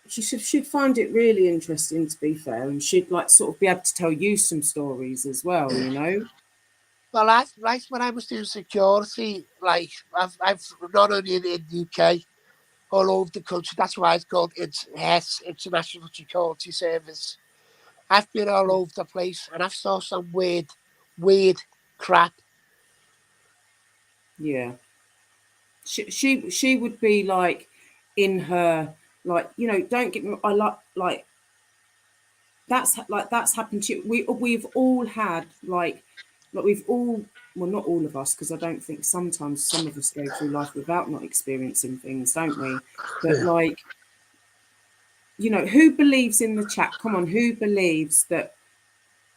She'd find it really interesting, to be fair, and she'd like sort of be able to tell you some stories as well, you know. Well, that's when I was doing security. Like I've not only in the UK, all over the country. That's why it's called International Security Service. I've been all over the place, and I've saw some weird crap. Yeah, she would be like in her, like, you know. Don't get me. I like that's happened to you. We've all had like we've all, well, not all of us, because I don't think, sometimes some of us go through life without not experiencing things, don't we? But Yeah. like, you know, who believes in the chat? Come on, who believes that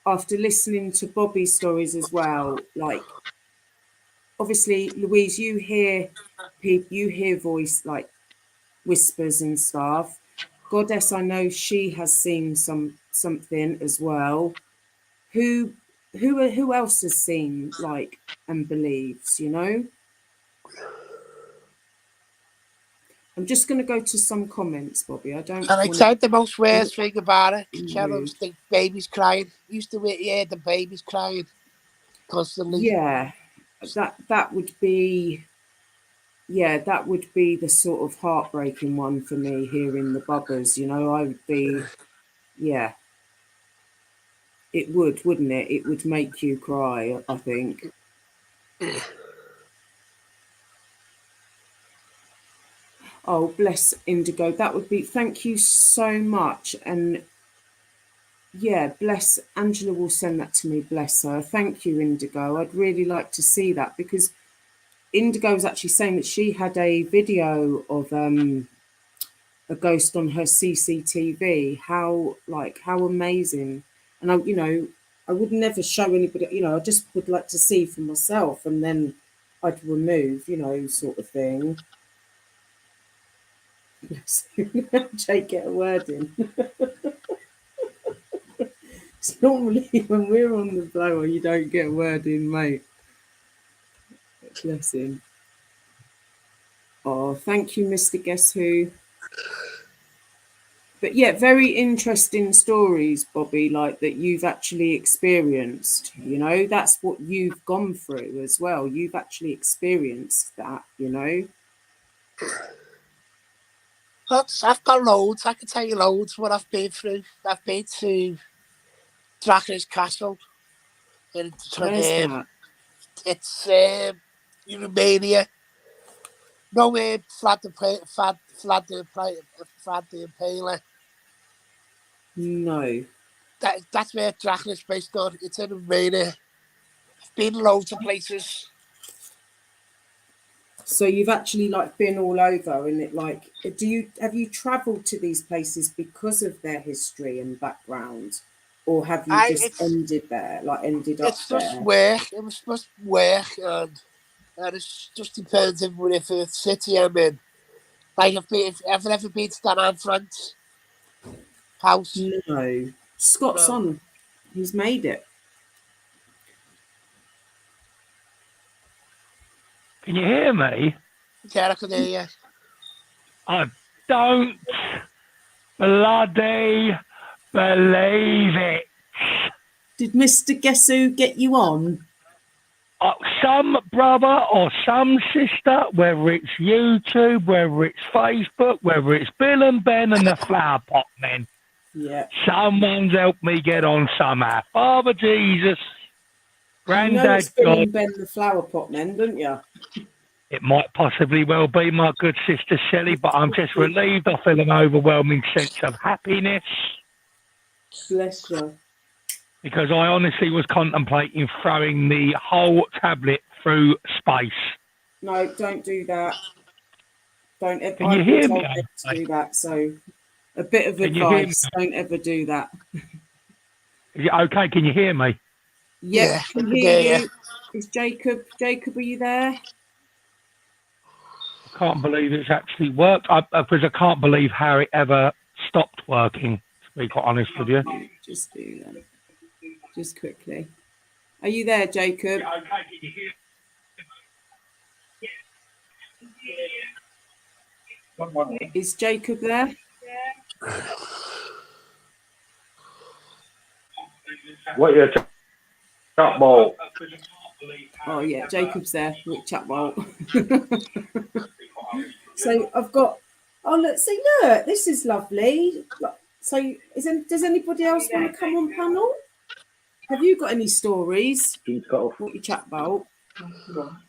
after listening to Bobby's stories as well, like, obviously, Louise, you hear voice, like whispers and stuff. Goddess, I know she has seen something as well. Who who else has seen, like, and believes, you know? I'm just going to go to some comments, Bobby. I don't And I want said the most to worst thing about it. The be children rude. think babies crying. Used to hear the babies crying constantly. Yeah, that would be, yeah, that would be the sort of heartbreaking one for me, hearing the buggers, you know. I would be, yeah, it would, wouldn't it? It would make you cry, I think. Oh, bless Indigo. That would be, thank you so much. And yeah, bless, Angela will send that to me, bless her. Thank you, Indigo. I'd really like to see that, because Indigo was actually saying that she had a video of a ghost on her CCTV. How, like, how amazing. And I, you know, I would never show anybody, you know, I just would like to see for myself, and then I'd remove, you know, sort of thing. Jay, get a word in. It's normally when we're on the blower, you don't get a word in, mate. Bless him. Oh, thank you, Mr. Guess Who. But yeah, very interesting stories, Bobby, like that you've actually experienced. You know, that's what you've gone through as well. You've actually experienced that, you know. I've got loads. I can tell you loads what I've been through. I've been to Dracula's Castle in Where's that? it's in Romania. No, Vlad the Impaler. No. That's where Dracula's based on. It's in Romania. I've been loads of places. So you've actually like been all over, and it, like, have you travelled to these places because of their history and background, or have you I just ended there, like ended up it's just there? work. It was just work, and it just depends if the city I'm in. Like I've never been to Dan Anne Frank's house. No. Scott's No, on. He's made it. Can you hear me? yeah, I could hear you. I don't bloody believe it. Did Mr. Guess Who get you on? Some brother or some sister, whether it's YouTube, whether it's Facebook, whether it's Bill and Ben and the Flower Pot Men, Yeah. someone's helped me get on somehow. Father Jesus, You know Granddad it's Bill God. and Ben the Flower Pot Men, don't you? It might possibly well be my good sister Shelley, but I'm just relieved. I feel an overwhelming sense of happiness Bless you. because I honestly was contemplating throwing the whole tablet through space. No, don't do that. Don't ever. Can you I've hear been me, told not to okay? do that. So, a bit of Can you hear advice: don't ever do that. Is it okay? Can you hear me? Yep, Yeah, can I can hear hear you. Is Jacob? Jacob, are you there? I can't believe it's actually worked because I can't believe how it ever stopped working, to be quite honest with you. Just do that. Just quickly. Are you there, Jacob? Is Jacob there? What your chat ball? Oh yeah, Jacob's there with Chatwell. So I've got. Oh look, see, look, this is lovely. So, does anybody else want to come on panel? Have you got any stories? He's got. What you chat about?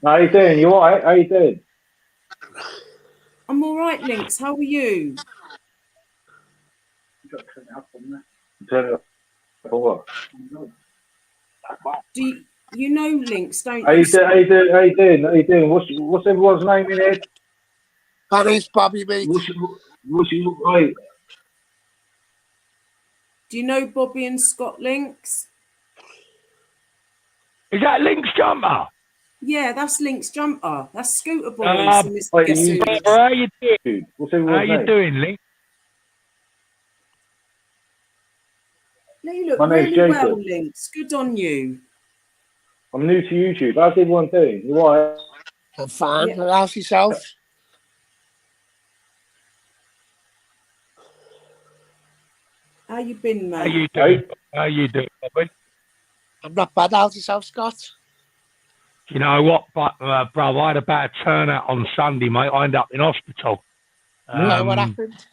How you doing? You alright? How you doing? I'm all right, Lynx. How are you? Turn it up for what? Do you know Lynx? Don't How you doing? How you doing? How you doing? What's everyone's name in here? My name's Bobby, mate. What's your right? Do you know Bobby and Scott Lynx? Is that Link's jumper? Yeah, that's Lynx Jumper. That's Scooter Boys. and Mr. wait, Guess Who. Brother, how you doing? What's How everyone's you name? doing, Link? No, you look My name's really well, Jacob. Lynx. Good on you. I'm new to YouTube. How's everyone doing? You alright? I'm fine. Yeah. How's yourself? How you been, How mate? you doing? How you doing, Bobby? I'm not bad. How's yourself, Scott? You know what, brother? I had a bad turnout on Sunday, mate. I ended up in hospital. Yeah, what happened?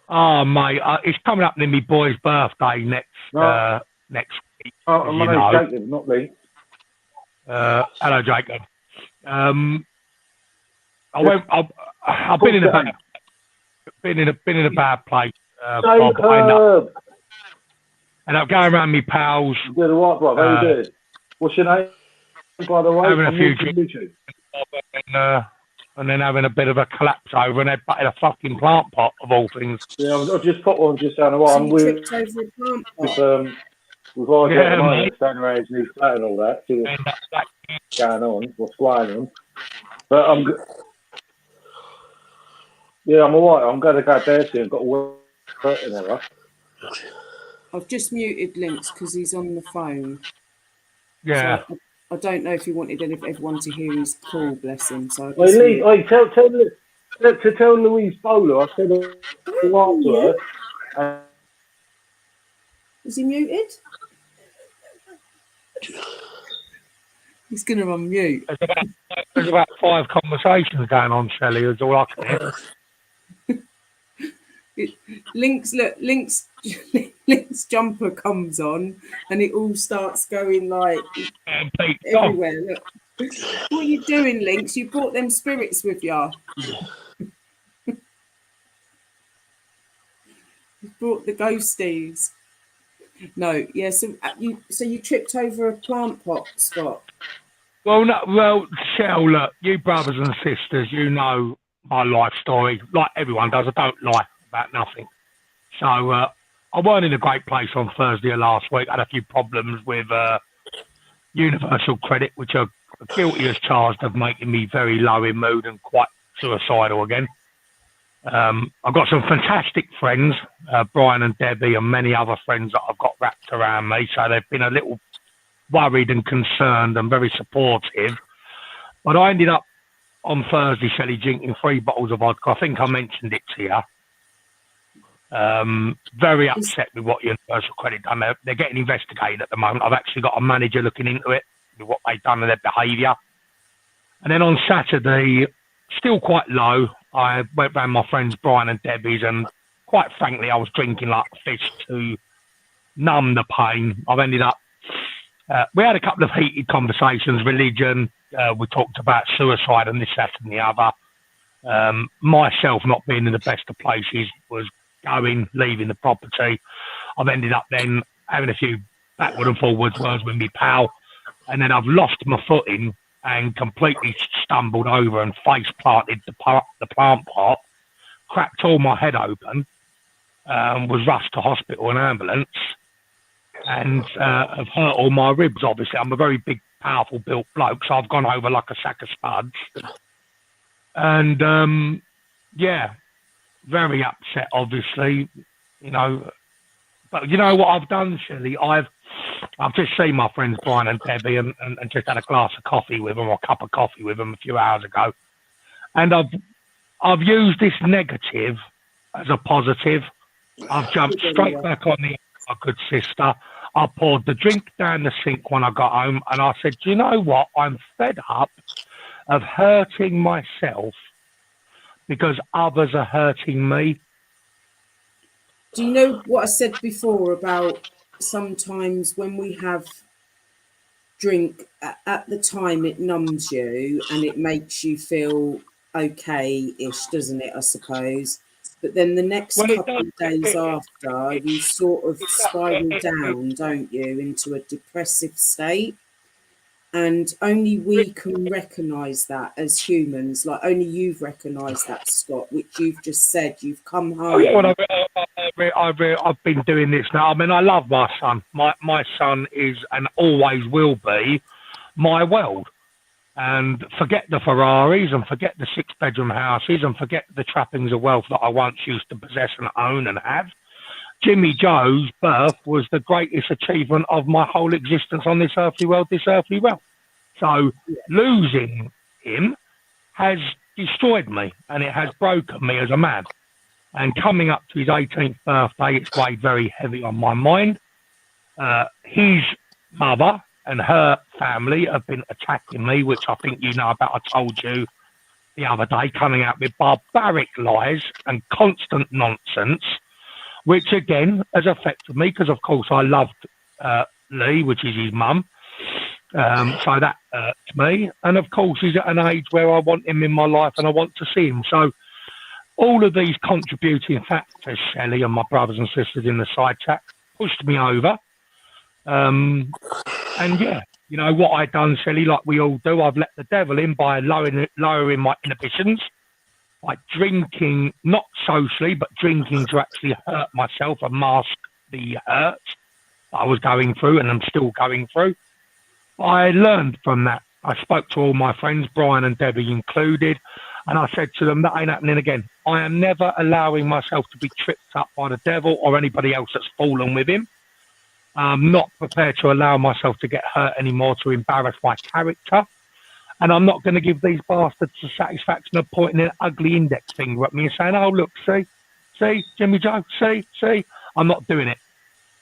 Oh, mate, it's coming up to my boy's birthday next week. Oh, my you name's know. Jacob, not Lee. Hello, Jacob. I've been in a bad place, Bob. Jacob! And I'm going around my pals, You doing alright, bro? How you doing? What's your name, by the way? having a I'm few new to YouTube. and then having a bit of a collapse over, and they butted a fucking plant pot of all things. Yeah, I've just put one just down the So way. I'm you with tripped over a plant pot. with Roger at the Yeah, moment, mate. standing around his new flat and all that, see what's And that, going on, what's going on. But yeah, I'm alright. I'm going to go there soon. Got to work and everything. I've just muted Lynx because he's on the phone. yeah. So I don't know if he wanted everyone to hear his call, bless him. So I Hey, just Lee, hey, tell Louise Bowler, I said hello to her. And Is he muted? He's going to unmute. There's about 5 conversations going on, Shelley, is all I can hear. Lynx Jumper comes on and it all starts going like And Pete, Tom, everywhere. Look. What are you doing, Lynx? You brought them spirits with you. You brought the ghosties. No, yeah. So you tripped over a plant pot, Scott. well, Shell, look, you brothers and sisters, you know my life story, like everyone does. I don't lie about nothing. So I weren't in a great place on Thursday of last week. I had a few problems with Universal Credit, which are guilty as charged of making me very low in mood and quite suicidal again. I've got some fantastic friends, Brian and Debbie, and many other friends that I've got wrapped around me. So they've been a little worried and concerned and very supportive. But I ended up on Thursday, Shelley, drinking 3 bottles of vodka. I think I mentioned it to you. Very upset with what Universal Credit done. They're getting investigated at the moment. I've actually got a manager looking into it, with what they've done and their behaviour. And then on Saturday, still quite low, I went round my friends Brian and Debbie's, and quite frankly, I was drinking like fish to numb the pain. I've ended up, we had a couple of heated conversations, religion, we talked about suicide and this, that and the other. Myself not being in the best of places was leaving the property. I've ended up then having a few backward and forwards words with my pal, and then I've lost my footing and completely stumbled over and face planted the plant pot, cracked all my head open, was rushed to hospital and ambulance, and have hurt all my ribs, obviously. I'm a very big, powerful built bloke, so I've gone over like a sack of spuds. And, yeah, very upset, obviously, you know. But you know what I've done, Shelley? I've just seen my friends Brian and Debbie and just had a glass of coffee with them, or a cup of coffee with them a few hours ago. And I've used this negative as a positive. I've jumped straight back on my good sister. I poured the drink down the sink when I got home, and I said, do you know what? I'm fed up of hurting myself because others are hurting me. Do you know what I said before about sometimes when we have drink, at the time it numbs you and it makes you feel okay-ish, doesn't it, I suppose? But then the next couple of days after, you sort of spiral down, don't you, into a depressive state. And only we can recognise that as humans. Like, only you've recognised that, Scott, which you've just said. You've come home. I've been doing this now. I mean, I love my son. My son is and always will be my world. And forget the Ferraris and forget the 6-bedroom houses and forget the trappings of wealth that I once used to possess and own and have. Jimmy Joe's birth was the greatest achievement of my whole existence on this earthly world, this earthly realm. So losing him has destroyed me and it has broken me as a man. And coming up to his 18th birthday, it's weighed very heavy on my mind. His mother and her family have been attacking me, which I think you know about. I told you the other day, coming out with barbaric lies and constant nonsense, which again has affected me because, of course, I loved Lee, which is his mum. So that hurts me. And, of course, he's at an age where I want him in my life and I want to see him. So all of these contributing factors, Shelley and my brothers and sisters in the side chat, pushed me over. And, yeah, you know what I done, Shelley, like we all do. I've let the devil in by lowering my inhibitions, by drinking, not socially, but drinking to actually hurt myself and mask the hurt that I was going through and I'm still going through. I learned from that. I spoke to all my friends, Brian and Debbie included, and I said to them, that ain't happening again. I am never allowing myself to be tripped up by the devil or anybody else that's fallen with him. I'm not prepared to allow myself to get hurt anymore to embarrass my character. And I'm not going to give these bastards the satisfaction of pointing an ugly index finger at me and saying, oh, look, see, Jimmy Joe, see. I'm not doing it.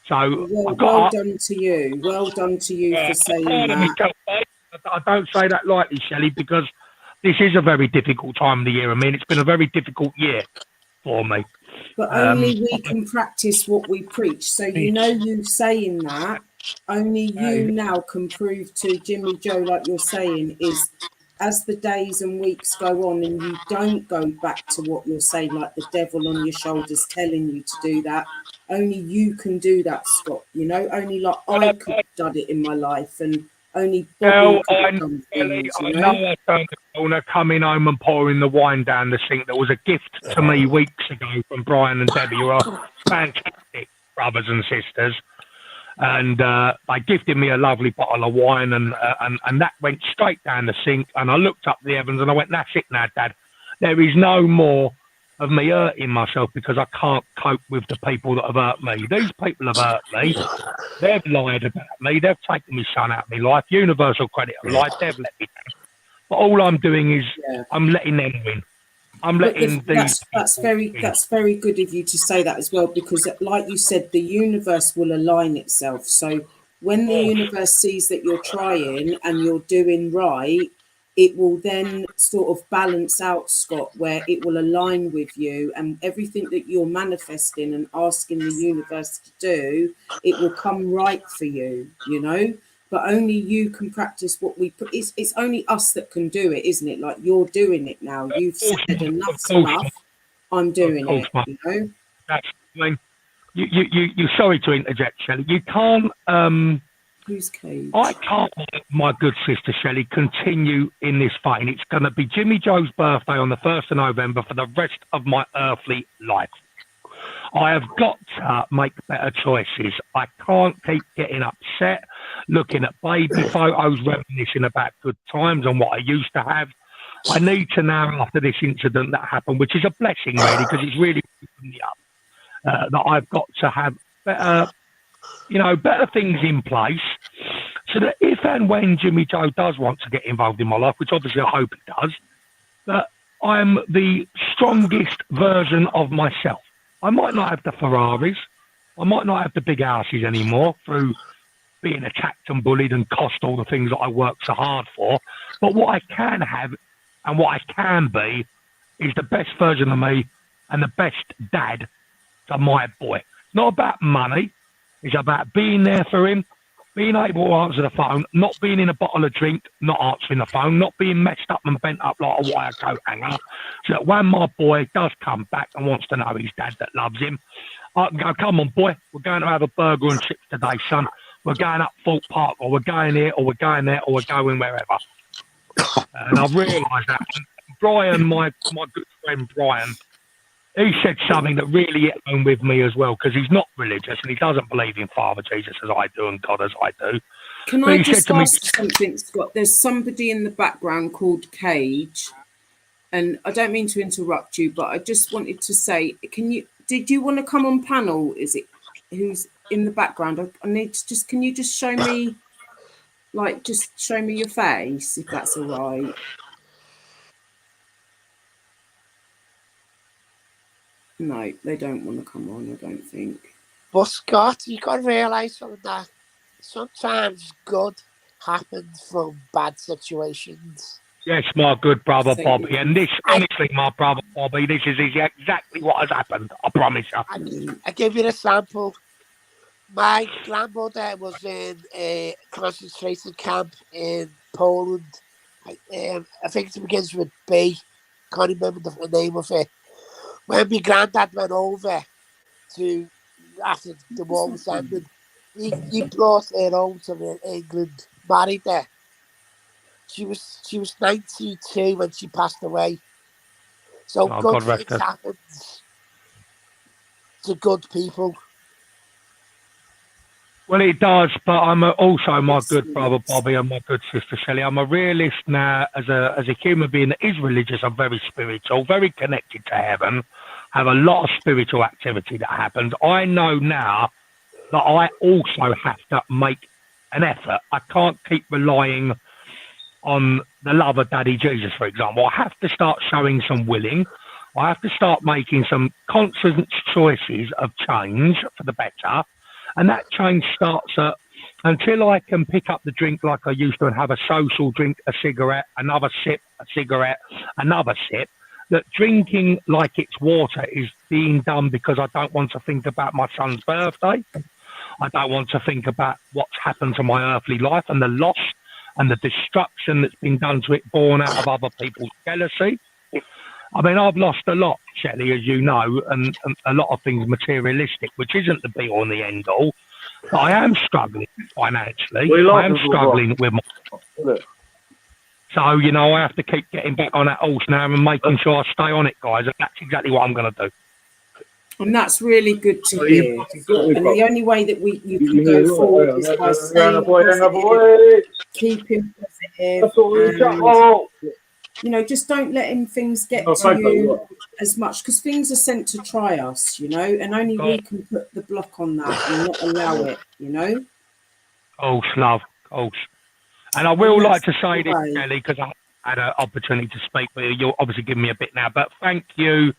So well done to you. Well done to you for saying that. I don't say that lightly, Shelley, because this is a very difficult time of the year. I mean, it's been a very difficult year for me. But only we can practice what we preach. So, you know, you saying that, only you now can prove to Jimmy Joe, like you're saying, is as the days and weeks go on and you don't go back to what you're saying, like the devil on your shoulders telling you to do that, only you can do that, Scott. You know, only like I could have done it in my life and only Bobby could have done things, you know? I know I turned the corner, coming home and pouring the wine down the sink. There was a gift to me weeks ago from Brian and Debbie, who are fantastic brothers and sisters. And they gifted me a lovely bottle of wine, and that went straight down the sink. And I looked up the heavens and I went, that's it now, Dad. There is no more of me hurting myself because I can't cope with the people that have hurt me. These people have hurt me. They've lied about me. They've taken my son out of my life. Universal Credit have lied. They've let me down. But all I'm doing is I'm letting them win. I'm But letting these that's people in. that's very good of you to say that as well, because like you said, the universe will align itself. So when the universe sees that you're trying and you're doing right, it will then sort of balance out, Scott, where it will align with you, and everything that you're manifesting and asking the universe to do, it will come right for you, you know. But only you can practice what we put. It's only us that can do it, isn't it? Like, you're doing it now. You've Of course, said mate, enough's enough. I'm of doing course, it, mate. you know. That's, I mean, you sorry to interject, Shelley. You can't, Who's Cage? I can't, my good sister Shelley, continue in this vein. It's going to be Jimmy Joe's birthday on the 1st of November for the rest of my earthly life. I have got to make better choices. I can't keep getting upset, looking at baby photos, reminiscing about good times and what I used to have. I need to now, after this incident that happened, which is a blessing really, because it's really opened me up, that I've got to have better, better things in place, so that if and when Jimmy Joe does want to get involved in my life, which obviously I hope he does, that I'm the strongest version of myself. I might not have the Ferraris, I might not have the big houses anymore through being attacked and bullied and cost all the things that I worked so hard for, but what I can have and what I can be is the best version of me and the best dad to my boy. It's not about money. It's about being there for him, being able to answer the phone, not being in a bottle of drink, not answering the phone, not being messed up and bent up like a wire coat hanger, so that when my boy does come back and wants to know his dad that loves him, I can go, come on, boy, we're going to have a burger and chips today, son. We're going up Thorpe Park, or we're going here, or we're going there, or we're going wherever. And I've realised that. And Brian, my good friend Brian, he said something that really hit home with me as well, because he's not religious and he doesn't believe in Father Jesus as I do and God as I do. Can But I he said just to me, ask something, Scott? There's somebody in the background called Cage, and I don't mean to interrupt you, but I just wanted to say, did you want to come on panel? Is it who's in the background? I need to just, can you just show me, just show me your face, if that's all right? No, they don't want to come on, I don't think. But Scott, you got to realise something, that sometimes good happens from bad situations. yes, my good brother Thank Bobby, you. and this, honestly, my brother Bobby, this is exactly what has happened, I promise you. I give you an example. My grandmother was in a concentration camp in Poland. I think it begins with B. Can't remember the name of it. When my granddad went over to, after the war was ended, he brought her home to England, married her. She was 92 when she passed away. So Oh, good God rest things her. happen to good people. Well, it does, but I'm also my good brother Bobby and my good sister Shelley. I'm a realist now as a human being that is religious. I'm very spiritual, very connected to heaven, have a lot of spiritual activity that happens. I know now that I also have to make an effort. I can't keep relying on the love of Daddy Jesus, for example. I have to start showing some willing. I have to start making some conscious choices of change for the better. And that change starts at, until I can pick up the drink like I used to and have a social drink, a cigarette, another sip, a cigarette, another sip, that drinking like it's water is being done because I don't want to think about my son's birthday. I don't want to think about what's happened to my earthly life and the loss and the destruction that's been done to it, born out of other people's jealousy. I mean, I've lost a lot, Shelley, as you know, and a lot of things materialistic, which isn't the be all and the end all. But I am struggling financially. I am struggling with my... So, I have to keep getting back on that horse now and making sure I stay on it, guys. And that's exactly what I'm going to do. And that's really good to hear. And the only way that you can go forward is by staying positive, keeping positive, and, just don't letting things get to you as much, because things are sent to try us, and only we can put the block on that and not allow it, Course, love, course. And I will like to say this, Kelly, because had an opportunity to speak with you. You'll obviously give me a bit now, but thank you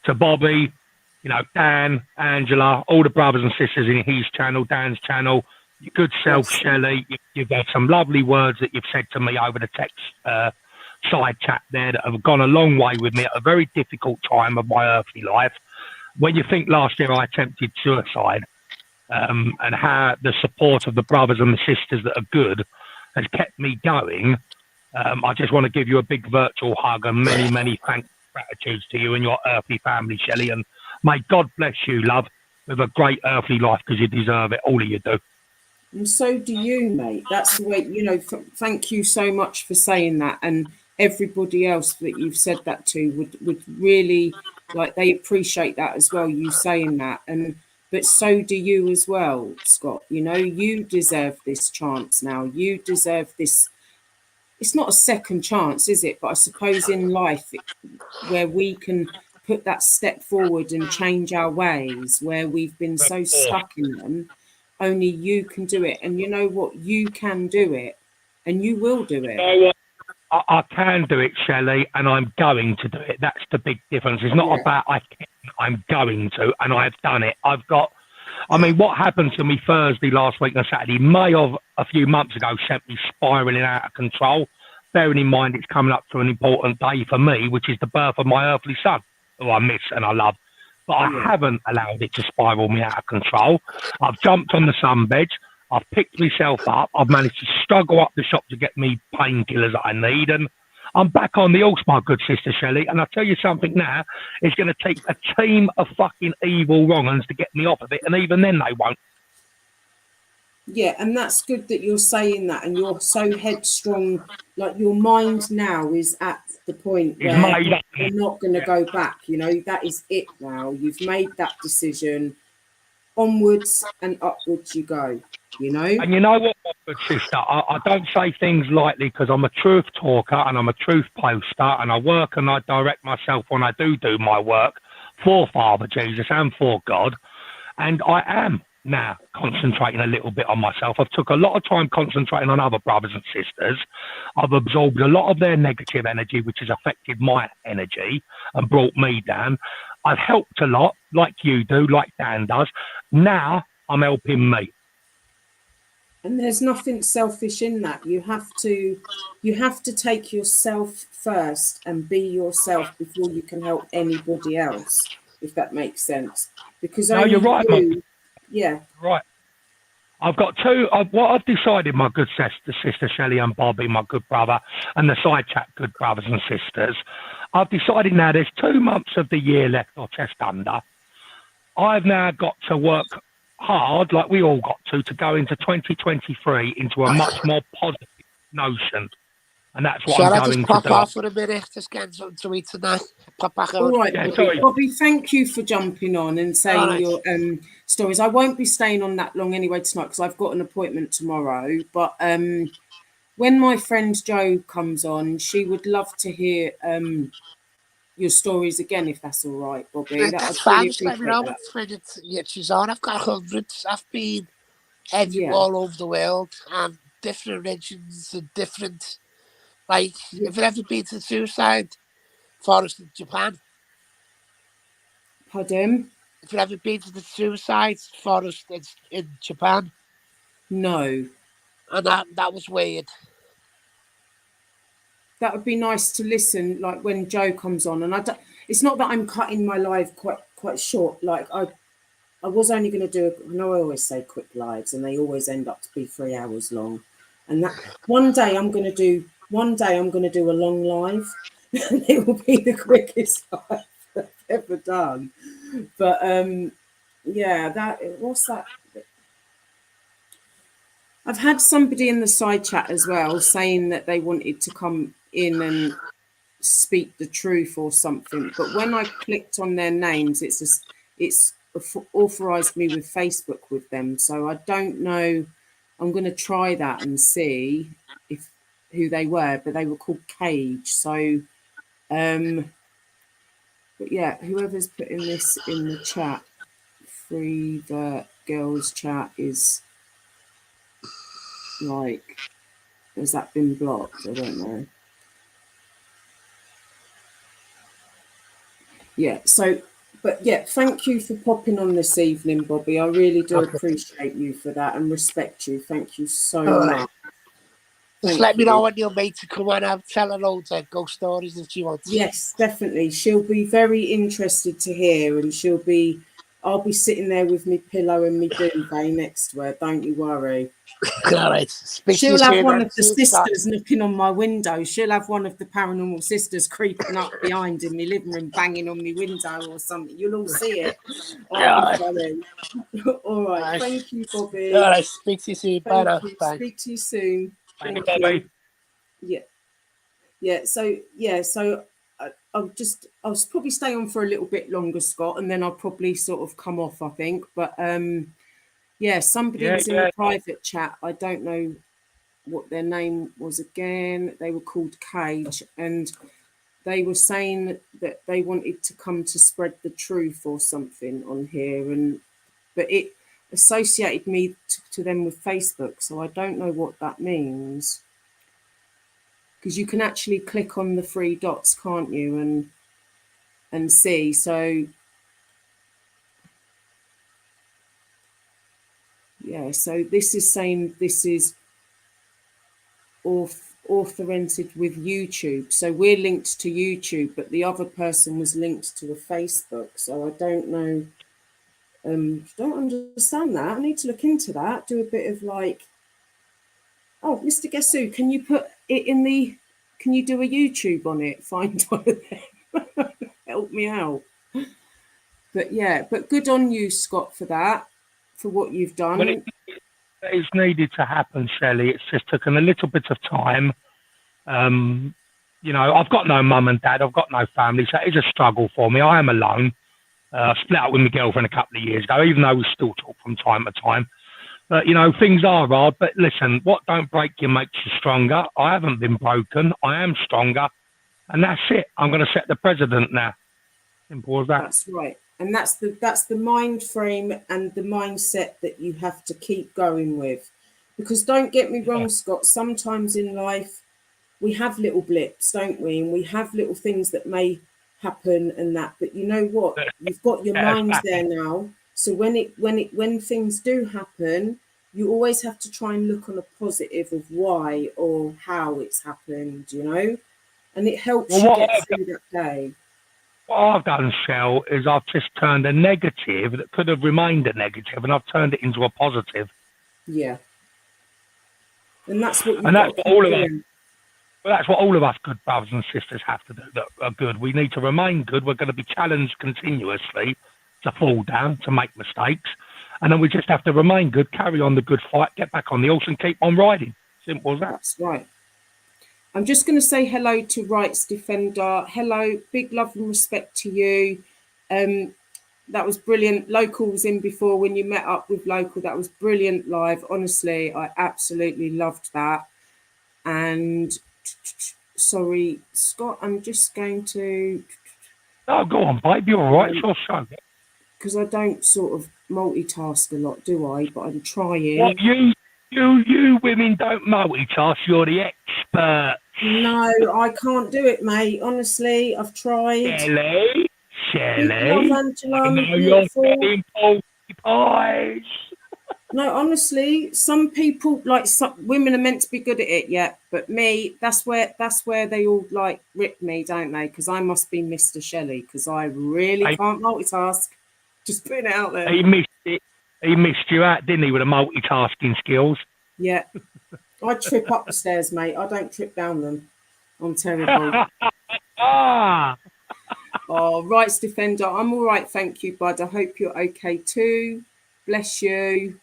to Bobby, you know, Dan, Angela, all the brothers and sisters in his channel, Dan's channel, your good self, Yes. Shelley. You've had some lovely words that you've said to me over the text side chat there that have gone a long way with me at a very difficult time of my earthly life. When you think last year I attempted suicide, and how the support of the brothers and the sisters that are good has kept me going, I just want to give you a big virtual hug and many, many thanks, gratitudes to you and your earthly family, Shelley. And may God bless you, love, with a great earthly life, because you deserve it. All of you do. And so do you, mate. That's the way, you know, thank you so much for saying that. And everybody else that you've said that to would really, like, they appreciate that as well, you saying that. And but so do you as well, Scott. You know, you deserve this chance now. You deserve this. It's not a second chance, is it? But I suppose in life, where we can put that step forward and change our ways, where we've been so stuck in them, only you can do it. And you know what? You can do it, and you will do it. You know what? I can do it, Shelley, and I'm going to do it. That's the big difference. It's not about I can, I'm going to, and I've done it. I mean, what happened to me Thursday last week and Saturday may have a few months ago sent me spiralling out of control. Bearing in mind it's coming up to an important day for me, which is the birth of my earthly son, who I miss and I love. But I haven't allowed it to spiral me out of control. I've jumped on the sunbed. I've picked myself up. I've managed to struggle up the shop to get me painkillers that I need. And I'm back on the horse, my good sister Shelley. And I'll tell you something now. It's going to take a team of fucking evil wrong-uns to get me off of it. And even then they won't. Yeah, and that's good that you're saying that, and you're so headstrong. Like, your mind now is at the point where you're not going to go back. You know, that is it now. You've made that decision. Onwards and upwards you go, you know? And you know what, my good sister? I don't say things lightly, because I'm a truth talker and I'm a truth poster, and I work and I direct myself when I do my work for Father Jesus and for God. And I am now concentrating a little bit on myself. I've took a lot of time concentrating on other brothers and sisters. I've absorbed a lot of their negative energy, which has affected my energy and brought me down. I've helped a lot, like you do, like Dan does. Now I'm helping me. And there's nothing selfish in that. You have to take yourself first and be yourself before you can help anybody else, if that makes sense. Because no, you're right, yeah. Right. I've got two. What I've decided, my good sister Shelley and Bobby, my good brother, and the side chat good brothers and sisters, I've decided now there's 2 months of the year left, or just under. I've now got to work hard, like we all got to go into 2023 into a much more positive notion. And that's what I'm going to do. Shall I just pop off for a minute? Just get something to eat tonight. Pop back on. All right, yeah, Bobby, thank you for jumping on and saying your stories. I won't be staying on that long anyway tonight, because I've got an appointment tomorrow. But when my friend Jo comes on, she would love to hear your stories again, if that's all right, Bobby. That's fine. Just let me know when she's on. I've got hundreds. I've been all over the world, and different regions and different. Like, if you've ever been to the suicide forest in Japan. Pardon? If you've ever been to the suicide forest in Japan. No. And that was weird. That would be nice to listen, like when Jo comes on. And it's not that I'm cutting my live quite short. Like, I was only going to do, I know I always say quick lives, and they always end up to be 3 hours long. And that one day I'm going to do a long live, and it will be the quickest live I've ever done. But yeah, what's that? I've had somebody in the side chat as well saying that they wanted to come in and speak the truth or something. But when I clicked on their names, it's authorized me with Facebook with them. So I don't know. I'm going to try that and see who they were, but they were called Cage. So, but yeah, whoever's putting this in the chat, Free the Girls chat is like, has that been blocked? I don't know. Yeah. So, but yeah, thank you for popping on this evening, Bobby. I really do Okay. appreciate you for that and respect you. Thank you so All right. much. Just Thank let me you. know when your mate to come on. I'll tell her loads of ghost stories if she wants. Yes, definitely. She'll be very interested to hear, and I'll be sitting there with me pillow and me duvet next to her. Don't you worry. All right. Speak to you She'll have soon, one man. of the See you, Scott. sisters knocking on my window. She'll have one of the paranormal sisters creeping up behind in my living room, banging on my window or something. You'll all see it. All I'll be right. funny. All All right. right. Thank you, All Bobby. right. Speak to you soon. Bye Thank now. you. Bye. Speak to you soon. Thank you, Thank you. Bobby. Yeah. So I'll probably stay on for a little bit longer, Scott, and then I'll probably sort of come off, I think. But yeah, somebody Yeah, was in the private chat. I don't know what their name was again. They were called Cage, and they were saying that they wanted to come to spread the truth or something on here, and but it associated me to them with Facebook, so I don't know what that means. Because you can actually click on the three dots, can't you, and see. So yeah, so this is saying this is authored with YouTube. So we're linked to YouTube, but the other person was linked to a Facebook. So I don't know. Don't understand that. I need to look into that. Do a bit of like, oh, Mr. Guess can you put it in the? Can you do a YouTube on it? Find one of them. Help me out. But yeah, but good on you, Scott, for that, for what you've Well, done. it's needed to happen, Shelley. It's just taken a little bit of time. You know, I've got no mum and dad. I've got no family, so it is a struggle for me. I am alone. I split up with my girlfriend a couple of years ago, even though we still talk from time to time. But, you know, things are hard. But listen, what don't break you makes you stronger. I haven't been broken. I am stronger. And that's it. I'm going to set the president now. Simple as that. That's right. And that's the mind frame and the mindset that you have to keep going with. Because don't get me wrong, Scott, sometimes in life we have little blips, don't we? And we have little things that may happen and that. But you know what? You've got your mind there now. So when things do happen, you always have to try and look on a positive of why or how it's happened, you know? And it helps you get through that day. What I've done, Shell, is I've just turned a negative that could have remained a negative, and I've turned it into a positive. Yeah. And that's what and that's what all of us. Well, that's what all of us good brothers and sisters have to do that are good. We need to remain good. We're going to be challenged continuously to fall down, to make mistakes. And then we just have to remain good, carry on the good fight, get back on the horse and keep on riding. Simple as that. That's right. I'm just going to say hello to Rights Defender. Hello, big love and respect to you. That was brilliant. Local was in before when you met up with Local. That was brilliant live. Honestly, I absolutely loved that. And sorry, Scott, I'm just going to... Oh, go on, babe. You're all right. Sure, show. Because I don't sort of multitask a lot, do I? But I'm trying. What, you women don't multitask. You're the expert. No, I can't do it, mate. Honestly, I've tried. Shelley. Love, Angela, I know beautiful. you're getting pies. No, honestly, some people some women are meant to be good at it, yeah. But me, that's where they all like rip me, don't they? Because I must be Mr. Shelley because I really can't multitask. Just putting it out there. He missed it. He missed you out, didn't he, with the multitasking skills? Yeah. I trip up the stairs, mate. I don't trip down them. I'm terrible. Oh, Rights Defender. I'm all right, thank you, bud. I hope you're okay too. Bless you.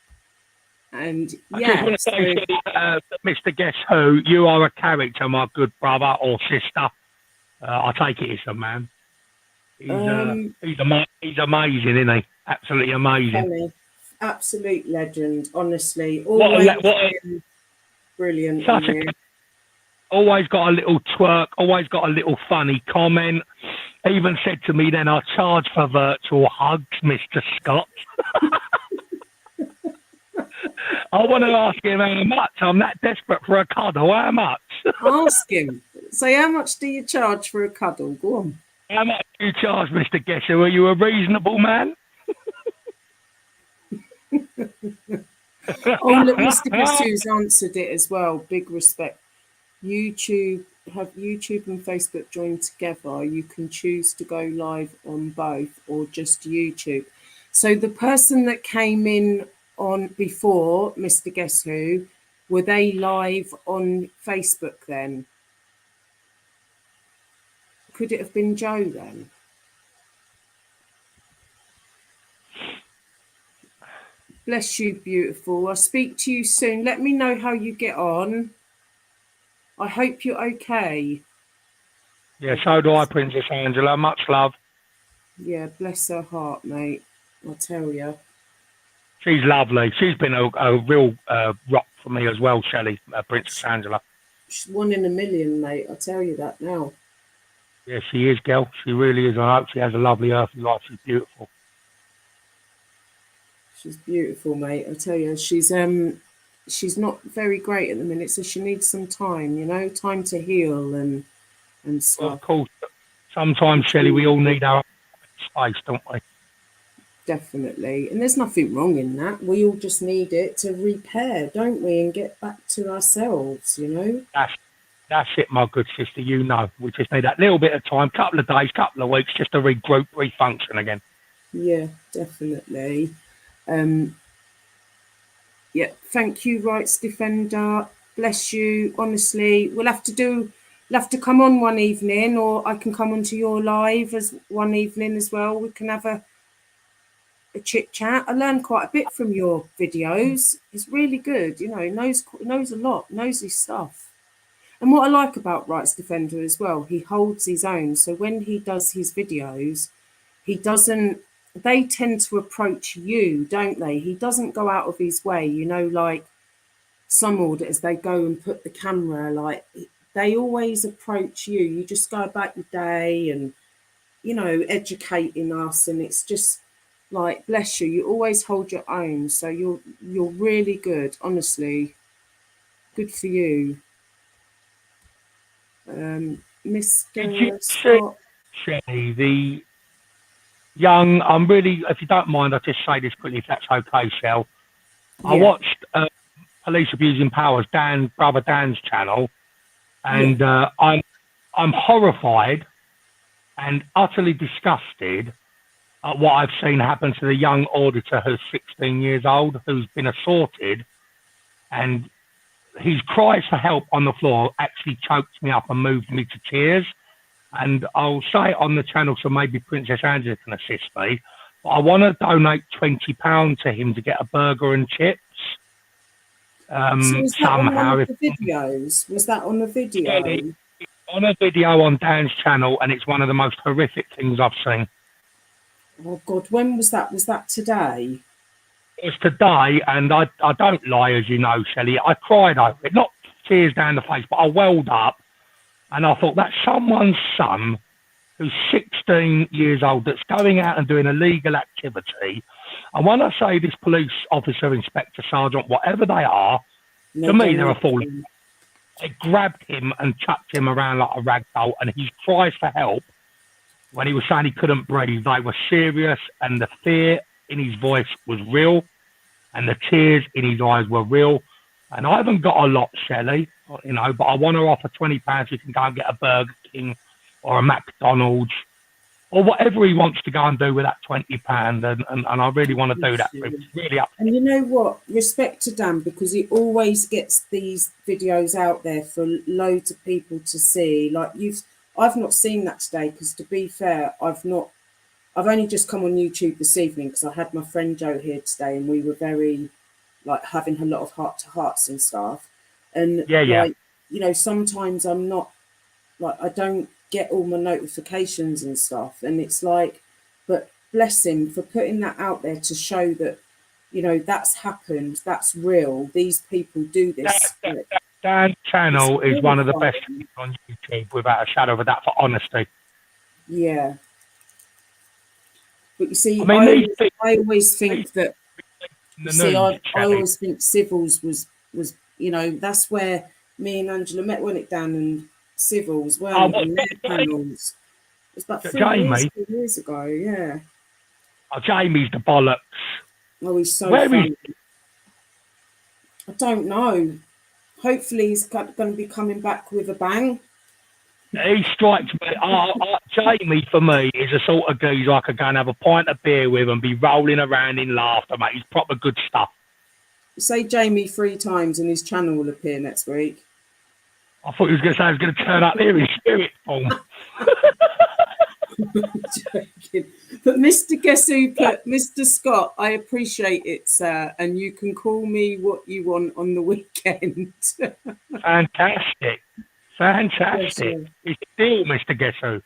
And yeah, I just want to say, Mr. Guess Who, you are a character, my good brother or sister. I take it it's a man. He's amazing, isn't he? Absolutely amazing. Funny. Absolute legend, honestly. Always brilliant. Always got a little twerk, always got a little funny comment. Even said to me then, I charge for virtual hugs, Mr. Scott. I want to ask him how much. I'm that desperate for a cuddle. How much? Ask him. Say, how much do you charge for a cuddle? Go on. How much do you charge, Mr. Gesser? Are you a reasonable man? Oh, look, Mr. Guess answered it as well. Big respect. YouTube and Facebook joined together. You can choose to go live on both or just YouTube. So the person that came in on before Mr. Guess Who, were they live on Facebook then? Could it have been Joe then? Bless you, beautiful. I'll speak to you soon. Let me know how you get on. I hope you're okay. Yeah, so do I, Princess Angela. Much love. Yeah, bless her heart, mate. I'll tell you. She's lovely. She's been a real rock for me as well, Shelley, Princess Angela. She's 1 in a million, mate. I'll tell you that now. Yeah, she is, girl. She really is. I hope she has a lovely earthly life. She's beautiful. She's beautiful, mate. I tell you, she's not very great at the minute, so she needs some time, you know, time to heal and stuff. Well, of course, sometimes, Shelley, we all need our space, don't we? Definitely. And there's nothing wrong in that. We all just need it to repair, don't we, and get back to ourselves, you know? That's it, my good sister. You know, we just need that little bit of time, couple of days, couple of weeks, just to regroup, refunction again. Yeah, definitely. Yeah, thank you, Rights Defender. Bless you. Honestly, we'll have to come on one evening, or I can come onto your live as one evening as well. We can have a chit chat. I learned quite a bit from your videos. It's really good. You know, knows a lot, knows his stuff. And what I like about Rights Defender as well, he holds his own. So when he does his videos, he doesn't. They tend to approach you, don't they? He doesn't go out of his way, you know, like some auditors, they go and put the camera, like they always approach you. You just go about your day and, you know, educating us. And it's just like, bless you, you always hold your own. So you're really good, honestly. Good for you. Mr. Scott. Shelley, the young, I'm really, if you don't mind, I'll just say this quickly, if that's okay, Shell. Yeah. I watched Police Abusing Powers, brother Dan's channel, and I'm horrified and utterly disgusted at what I've seen happen to the young auditor who's 16 years old, who's been assaulted, and his cries for help on the floor actually choked me up and moved me to tears. And I'll say it on the channel so maybe Princess Angela can assist me. But I want to donate £20 to him to get a burger and chips. So was that somehow on one of the videos? Was that on the video? Yeah, on a video on Dan's channel, and it's one of the most horrific things I've seen. Oh God, when was that? Was that today? It was today, and I don't lie, as you know, Shelley. I cried over it, not tears down the face, but I welled up, and I thought, that's someone's son who's 16 years old that's going out and doing illegal activity. And when I say this police officer, inspector, sergeant, whatever they are, to me, they're a fool. They grabbed him and chucked him around like a rag doll, and his cries for help, when he was saying he couldn't breathe, they were serious, and the fear in his voice was real, and the tears in his eyes were real. And I haven't got a lot, Shelley, you know, but I want to offer £20. You can go and get a Burger King or a McDonald's or whatever he wants to go and do with that £20. And I really want to do that. It's really up. And you know what? Respect to Dan, because he always gets these videos out there for loads of people to see. Like I've not seen that today, because to be fair, I've only just come on YouTube this evening because I had my friend Joe here today, and we were very like having a lot of heart-to-hearts and stuff. And like, you know, sometimes I'm not like, I don't get all my notifications and stuff, and it's like, but bless him for putting that out there to show that, you know, that's happened, that's real, these people do this. Dan's channel is one of the best on YouTube, without a shadow of a doubt, for honesty. Yeah. But you see, I always think that, I always think Civils was, you know, that's where me and Angela met, when it down, and Civils, well, in their panels. It's about 3 Jamie, 4 years ago. Yeah. Jamie's the bollocks. Oh, he's so Where is funny. I don't know. Hopefully, he's going to be coming back with a bang. he? Strikes me. Jamie, for me, is a sort of geezer I could go and have a pint of beer with and be rolling around in laughter, mate. He's proper good stuff. Say Jamie 3 times, and his channel will appear next week. I thought he was going to say he was going to turn up here in spirit form. Joking. But Mr. Guess Who put Mr. Scott, I appreciate it, sir, and you can call me what you want on the weekend. Fantastic. Fantastic. Yes, sir. It's a deal, Mr. Guess Who.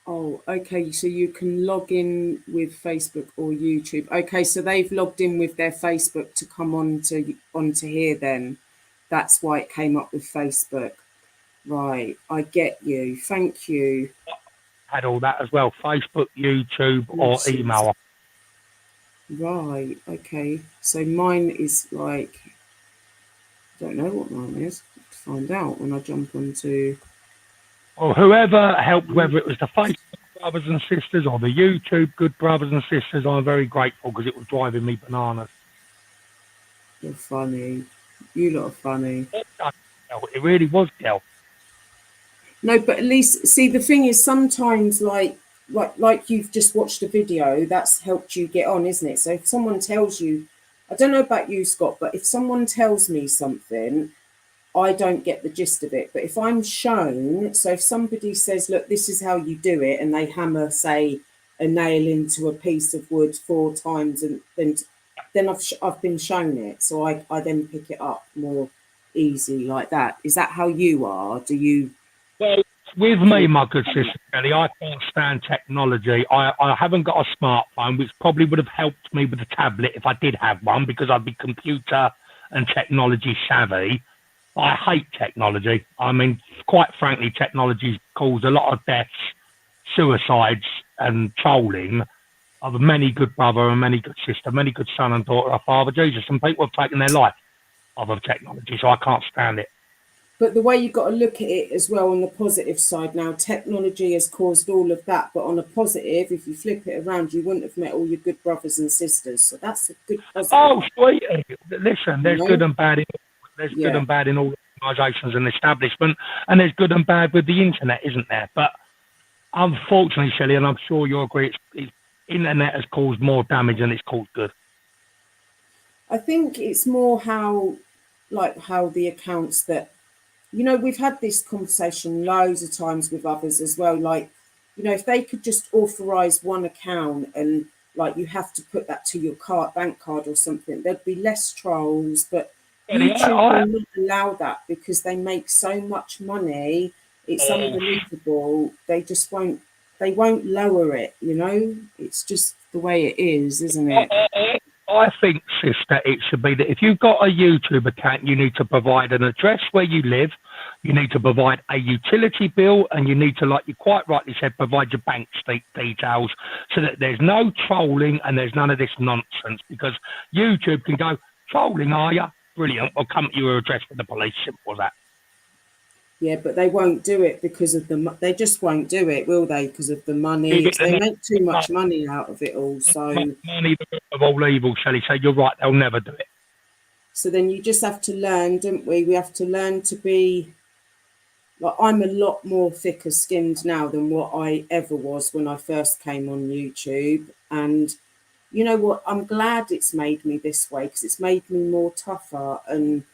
Oh, okay. So you can log in with Facebook or YouTube. Okay, so they've logged in with their Facebook to come onto here. Then that's why it came up with Facebook. Right, I get you. Thank you. Had all that as well. Facebook, YouTube, or Yes, email. Right. Okay. So mine is like, I don't know what mine is. I have to find out when I jump onto. Or whoever helped, whether it was the Facebook brothers and sisters or the YouTube good brothers and sisters, I'm very grateful because it was driving me bananas. You're funny. You lot are funny. It really was, Del. No, but at least see the thing is sometimes like you've just watched a video that's helped you get on, isn't it? So if someone tells you, I don't know about you, Scott, but if someone tells me something, I don't get the gist of it. But if I'm shown, so if somebody says, look, this is how you do it, and they hammer, say, a nail into a piece of wood 4 times, and then I've been shown it, so I then pick it up more easy like that. Is that how you are? Do you? Well, with me, my good sister Kelly, I can't stand technology. I haven't got a smartphone, which probably would have helped me with a tablet if I did have one, because I'd be computer and technology savvy. I hate technology. I mean, quite frankly, technology's caused a lot of deaths, suicides, and trolling of many good brother and many good sister, many good son and daughter of Father Jesus. And people have taken their life of technology, so I can't stand it. But the way you've got to look at it as well on the positive side now, technology has caused all of that. But on a positive, if you flip it around, you wouldn't have met all your good brothers and sisters. So that's a good positive. Oh, sweetie. Listen, there's good and bad. There's Yeah. good and bad in all organisations and establishment, and there's good and bad with the internet, isn't there? But unfortunately, Shelley, and I'm sure you'll agree, it's internet has caused more damage than it's caused good. I think it's more how the accounts that, we've had this conversation loads of times with others as well. Like, if they could just authorize one account and like you have to put that to your bank card or something, there'd be less trolls. But YouTube will not allow that because they make so much money. It's unbelievable. They just won't. They won't lower it. It's just the way it is, isn't it? I think, sister, it should be that if you've got a YouTube account, you need to provide an address where you live, you need to provide a utility bill, and you need to, like you quite rightly said, provide your bank details so that there's no trolling and there's none of this nonsense, because YouTube can go, trolling, are you? Brilliant. I'll come to your address with the police. Simple as that. Yeah, but they won't do it because of they just won't do it, will they? Because of the money. They make too much money out of it all. So money of all evil, Shelley. So you're right, they'll never do it. So then you just have to learn, don't we? We have to learn to be like, I'm a lot more thicker skinned now than what I ever was when I first came on YouTube. And you know what? I'm glad it's made me this way because it's made me more tougher and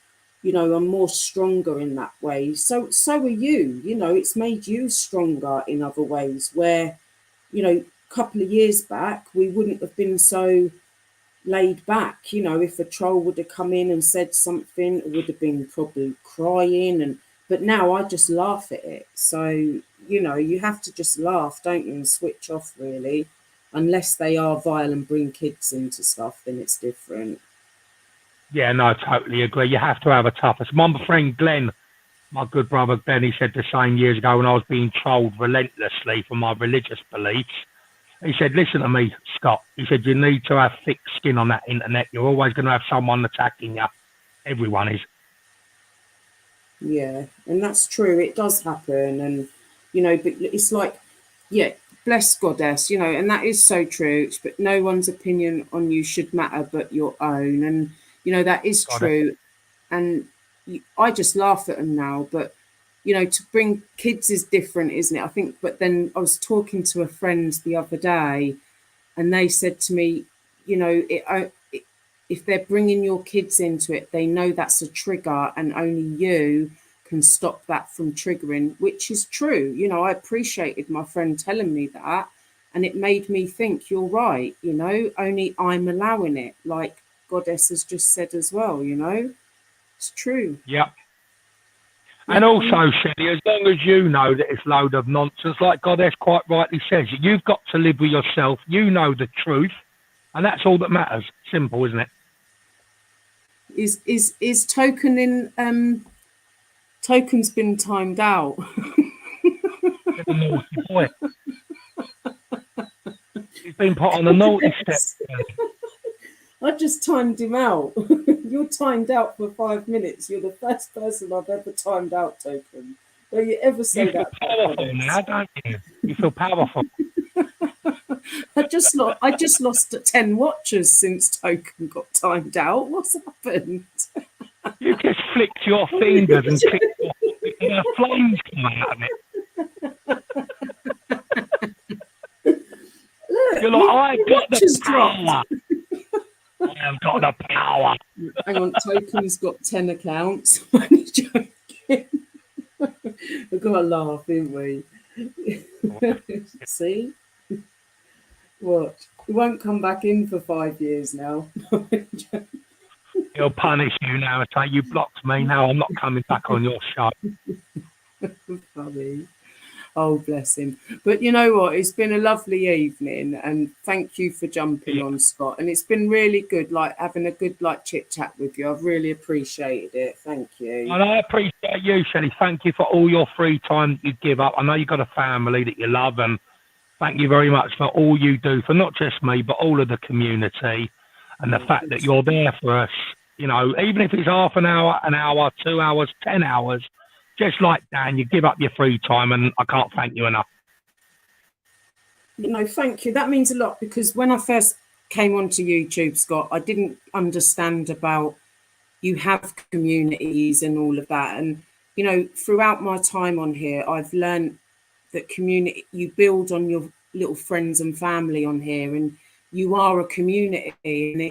I'm more stronger in that way. So are you. It's made you stronger in other ways where, a couple of years back, we wouldn't have been so laid back. If a troll would have come in and said something, it would have been probably crying. But now I just laugh at it. So, you have to just laugh, don't you, and switch off, really. Unless they are vile and bring kids into stuff, then it's different. Yeah, no, I totally agree. You have to have a toughness. My friend Glenn, my good brother Glenn, he said the same years ago when I was being trolled relentlessly for my religious beliefs. He said, listen to me, Scott. He said, you need to have thick skin on that internet. You're always going to have someone attacking you. Everyone is. Yeah, and that's true. It does happen. And, you know, but it's like, yeah, bless goddess, you know, and that is so true. But no one's opinion on you should matter but your own. And, you know, that is Got it. true. And I just laugh at them now, but, you know, to bring kids is different, isn't it? I think, but then I was talking to a friend the other day and they said to me, you know, if they're bringing your kids into it, they know that's a trigger and only you can stop that from triggering, which is true. You know, I appreciated my friend telling me that, and it made me think, you're right, you know, only I'm allowing it, like Goddess has just said as well, you know, it's true. Yeah. And also, Shelley, as long as you know that it's a load of nonsense, like Goddess quite rightly says, you've got to live with yourself. You know the truth, and that's all that matters. Simple, isn't it? Is Token in? Token's been timed out. Little naughty boy. He's been put on a naughty step. I just timed him out. You're timed out for 5 minutes. You're the first person I've ever timed out, Token. Don't you ever say You feel that? powerful now, don't you? You feel powerful. I just lost 10 watchers since Token got timed out. What's happened? You just flicked your fingers and clicked off, and the flames come out of it. Look, You're like, I got watchers the power. I have got the power. Hang on, Token's got 10 accounts. I'm only joking. We've got to laugh, haven't we? See? What? He won't come back in for 5 years now. He'll punish you now and say, you blocked me, now I'm not coming back on your show. Funny. Oh, bless him. But you know what? It's been a lovely evening, and thank you for jumping on, Scott. And it's been really good, like having a good chit chat with you. I've really appreciated it. Thank you. And I appreciate you, Shelley. Thank you for all your free time that you give up. I know you've got a family that you love, and thank you very much for all you do for not just me, but all of the community, and the fact that you're there for us. You know, even if it's half an hour, 2 hours, 10 hours, just like Dan, you give up your free time, and I can't thank you enough. You know, thank you. That means a lot, because when I first came onto YouTube, Scott, I didn't understand about you have communities and all of that. And, you know, throughout my time on here, I've learned that community, you build on your little friends and family on here, and you are a community, and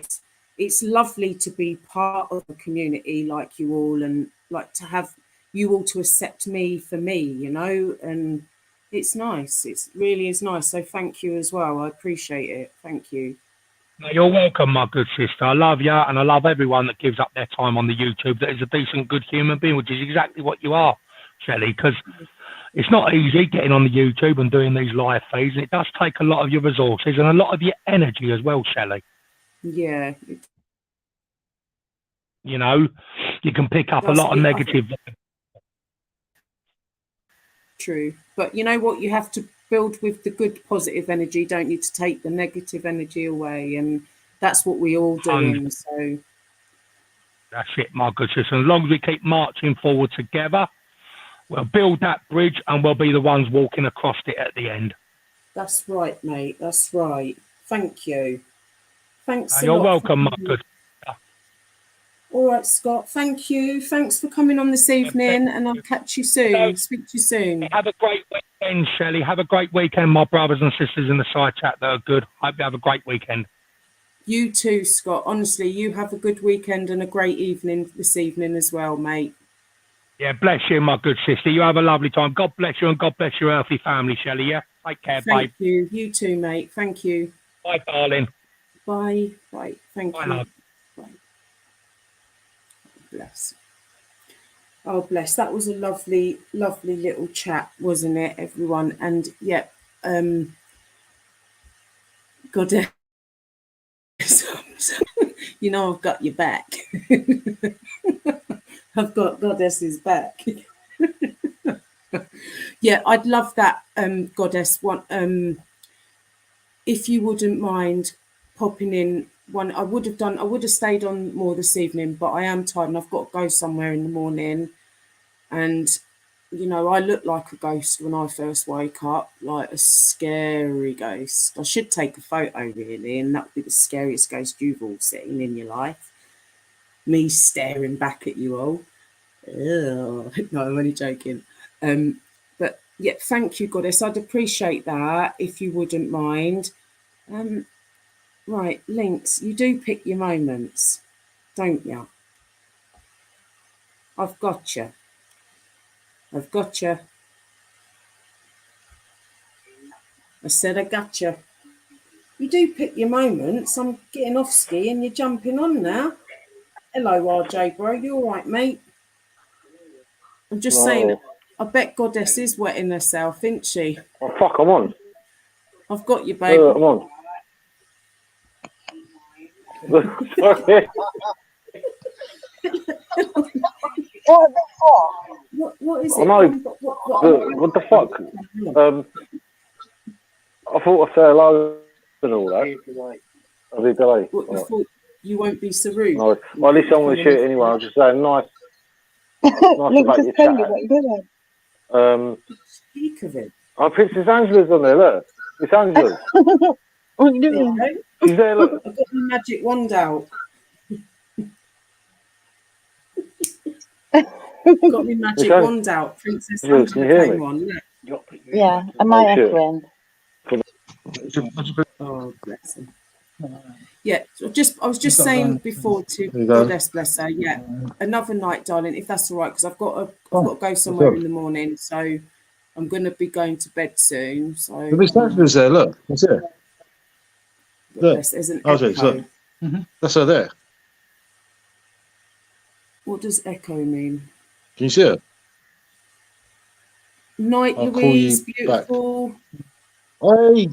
it's lovely to be part of a community like you all, and like to have you all to accept me for me, you know, and it's nice. It really is nice. So thank you as well. I appreciate it. Thank you. No, you're welcome, my good sister. I love you, and I love everyone that gives up their time on the YouTube that is a decent, good human being, which is exactly what you are, Shelley, because it's not easy getting on the YouTube and doing these live feeds. It does take a lot of your resources and a lot of your energy as well, Shelley. Yeah. You know, you can pick up a lot of negative. True. But you know what? You have to build with the good, positive energy, don't you, to take the negative energy away. And that's what we all doing. So that's it, my good sister. As long as we keep marching forward together, we'll build that bridge and we'll be the ones walking across it at the end. That's right, mate. That's right. Thank you. Thanks. You're welcome, my good. All right, Scott. Thank you. Thanks for coming on this evening, and I'll catch you soon. Speak to you soon. Have a great weekend, Shelley. Have a great weekend, my brothers and sisters in the side chat that are good. Hope you have a great weekend. You too, Scott. Honestly, you have a good weekend and a great evening this evening as well, mate. Yeah, bless you, my good sister. You have a lovely time. God bless you, and God bless your earthly family, Shelley. Yeah, take care, babe. Thank you. You too, mate. Thank you. Bye, darling. Bye. Bye. Thank you. Love. Bye. Bless. Oh, bless. That was a lovely, lovely little chat, wasn't it, everyone? And yeah, Goddess, you know, I've got your back. I've got Goddess's back. Yeah, I'd love that, Goddess. If you wouldn't mind popping in one, I would have stayed on more this evening, but I am tired and I've got to go somewhere in the morning. And you know, I look like a ghost when I first wake up, like a scary ghost. I should take a photo really, and that would be the scariest ghost you've all seen in your life. Me staring back at you all. Ew. No, I'm only joking. But yeah, thank you, Goddess. I'd appreciate that if you wouldn't mind. Right, Lynx, you do pick your moments, don't you? I've got you. I've got you. I said I got you. You do pick your moments. I'm getting off ski and you're jumping on now. Hello, RJ, bro. You all right, mate? I'm just saying, I bet Goddess is wetting herself, isn't she? Oh, fuck, I'm on. I've got you, babe. I'm on. Okay. What is I it? know. What the fuck? I thought I said hello and all that. I did delay. What, you thought you won't be so rude? No, well, at least I'm going to shoot anyway. I was just saying, nice about your chat. What you doing? Speak of it. Oh, Princess Angela's on there, look. Miss Angela. What you There doing? you go. She's there, look. I've got my magic wand out. Got my magic wand out. Princess Can you Angela hear came me? on. Look. Yeah, am I shit. echoing? Oh, bless him. Yeah, I was just saying before to Goddess, bless her. Yeah, another night, darling, if that's all right, because I've got to go somewhere in the morning, so I'm going to be going to bed soon. So The Miss Angela's there, look. That's it. There's an Oh, echo. look. That's her there. What does echo mean? Can you see her? Night, I'll call Louise, you back. beautiful. Hey,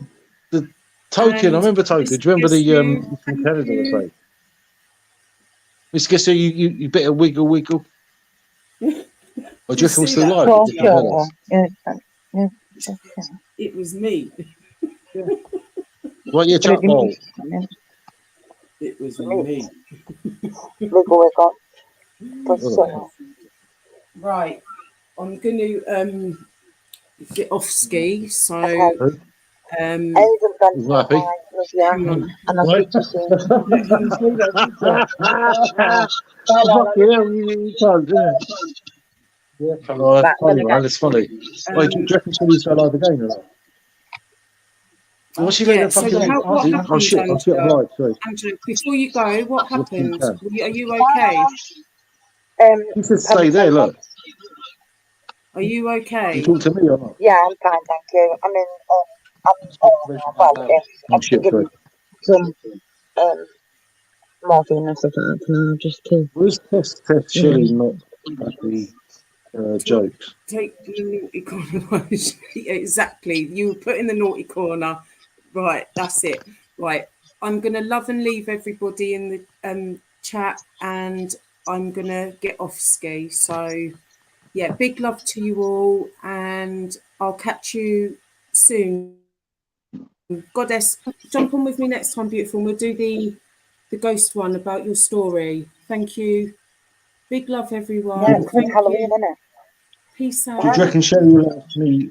the token. And I remember token. Do you remember Miss the Guess from Who? Canada? Thank I say. Miss Guess Who, you better wiggle. Or do you reckon see we're still that? live? Well, You can hear sure. us. It was me. What your chat ball? It was me. Wiggle. Right, I'm going to get off ski. So I haven't done He's not happy. hang on. and I'll Right. speak to you Fucking hell, you can't do it. Oh, that's funny, man. It's funny. Wait, do you reckon she'll go live again or not? What's she Yeah, letting so fucking what oh happens, shit, I'm shit, I'm Angela? right, sorry. Angela, before you go, what Yes, you happened? can. Are you okay? You should stay there, look. Are you You okay? talk to me or not? Yeah, I'm fine, thank you. I mean, I'm shit, sorry. some morphine or something like that now, just to. Where's test Shelley not happy jokes? Take the naughty corner. Yeah, exactly. You were put in the naughty corner. Right, that's it. Right. I'm going to love and leave everybody in the chat, and I'm going to get off ski. So, yeah, big love to you all, and I'll catch you soon. Goddess, jump on with me next time, beautiful. And we'll do the ghost one about your story. Thank you. Big love, everyone. Yeah, it's Thank Halloween, you. isn't it? Peace out. Do you reckon Shelley will ask me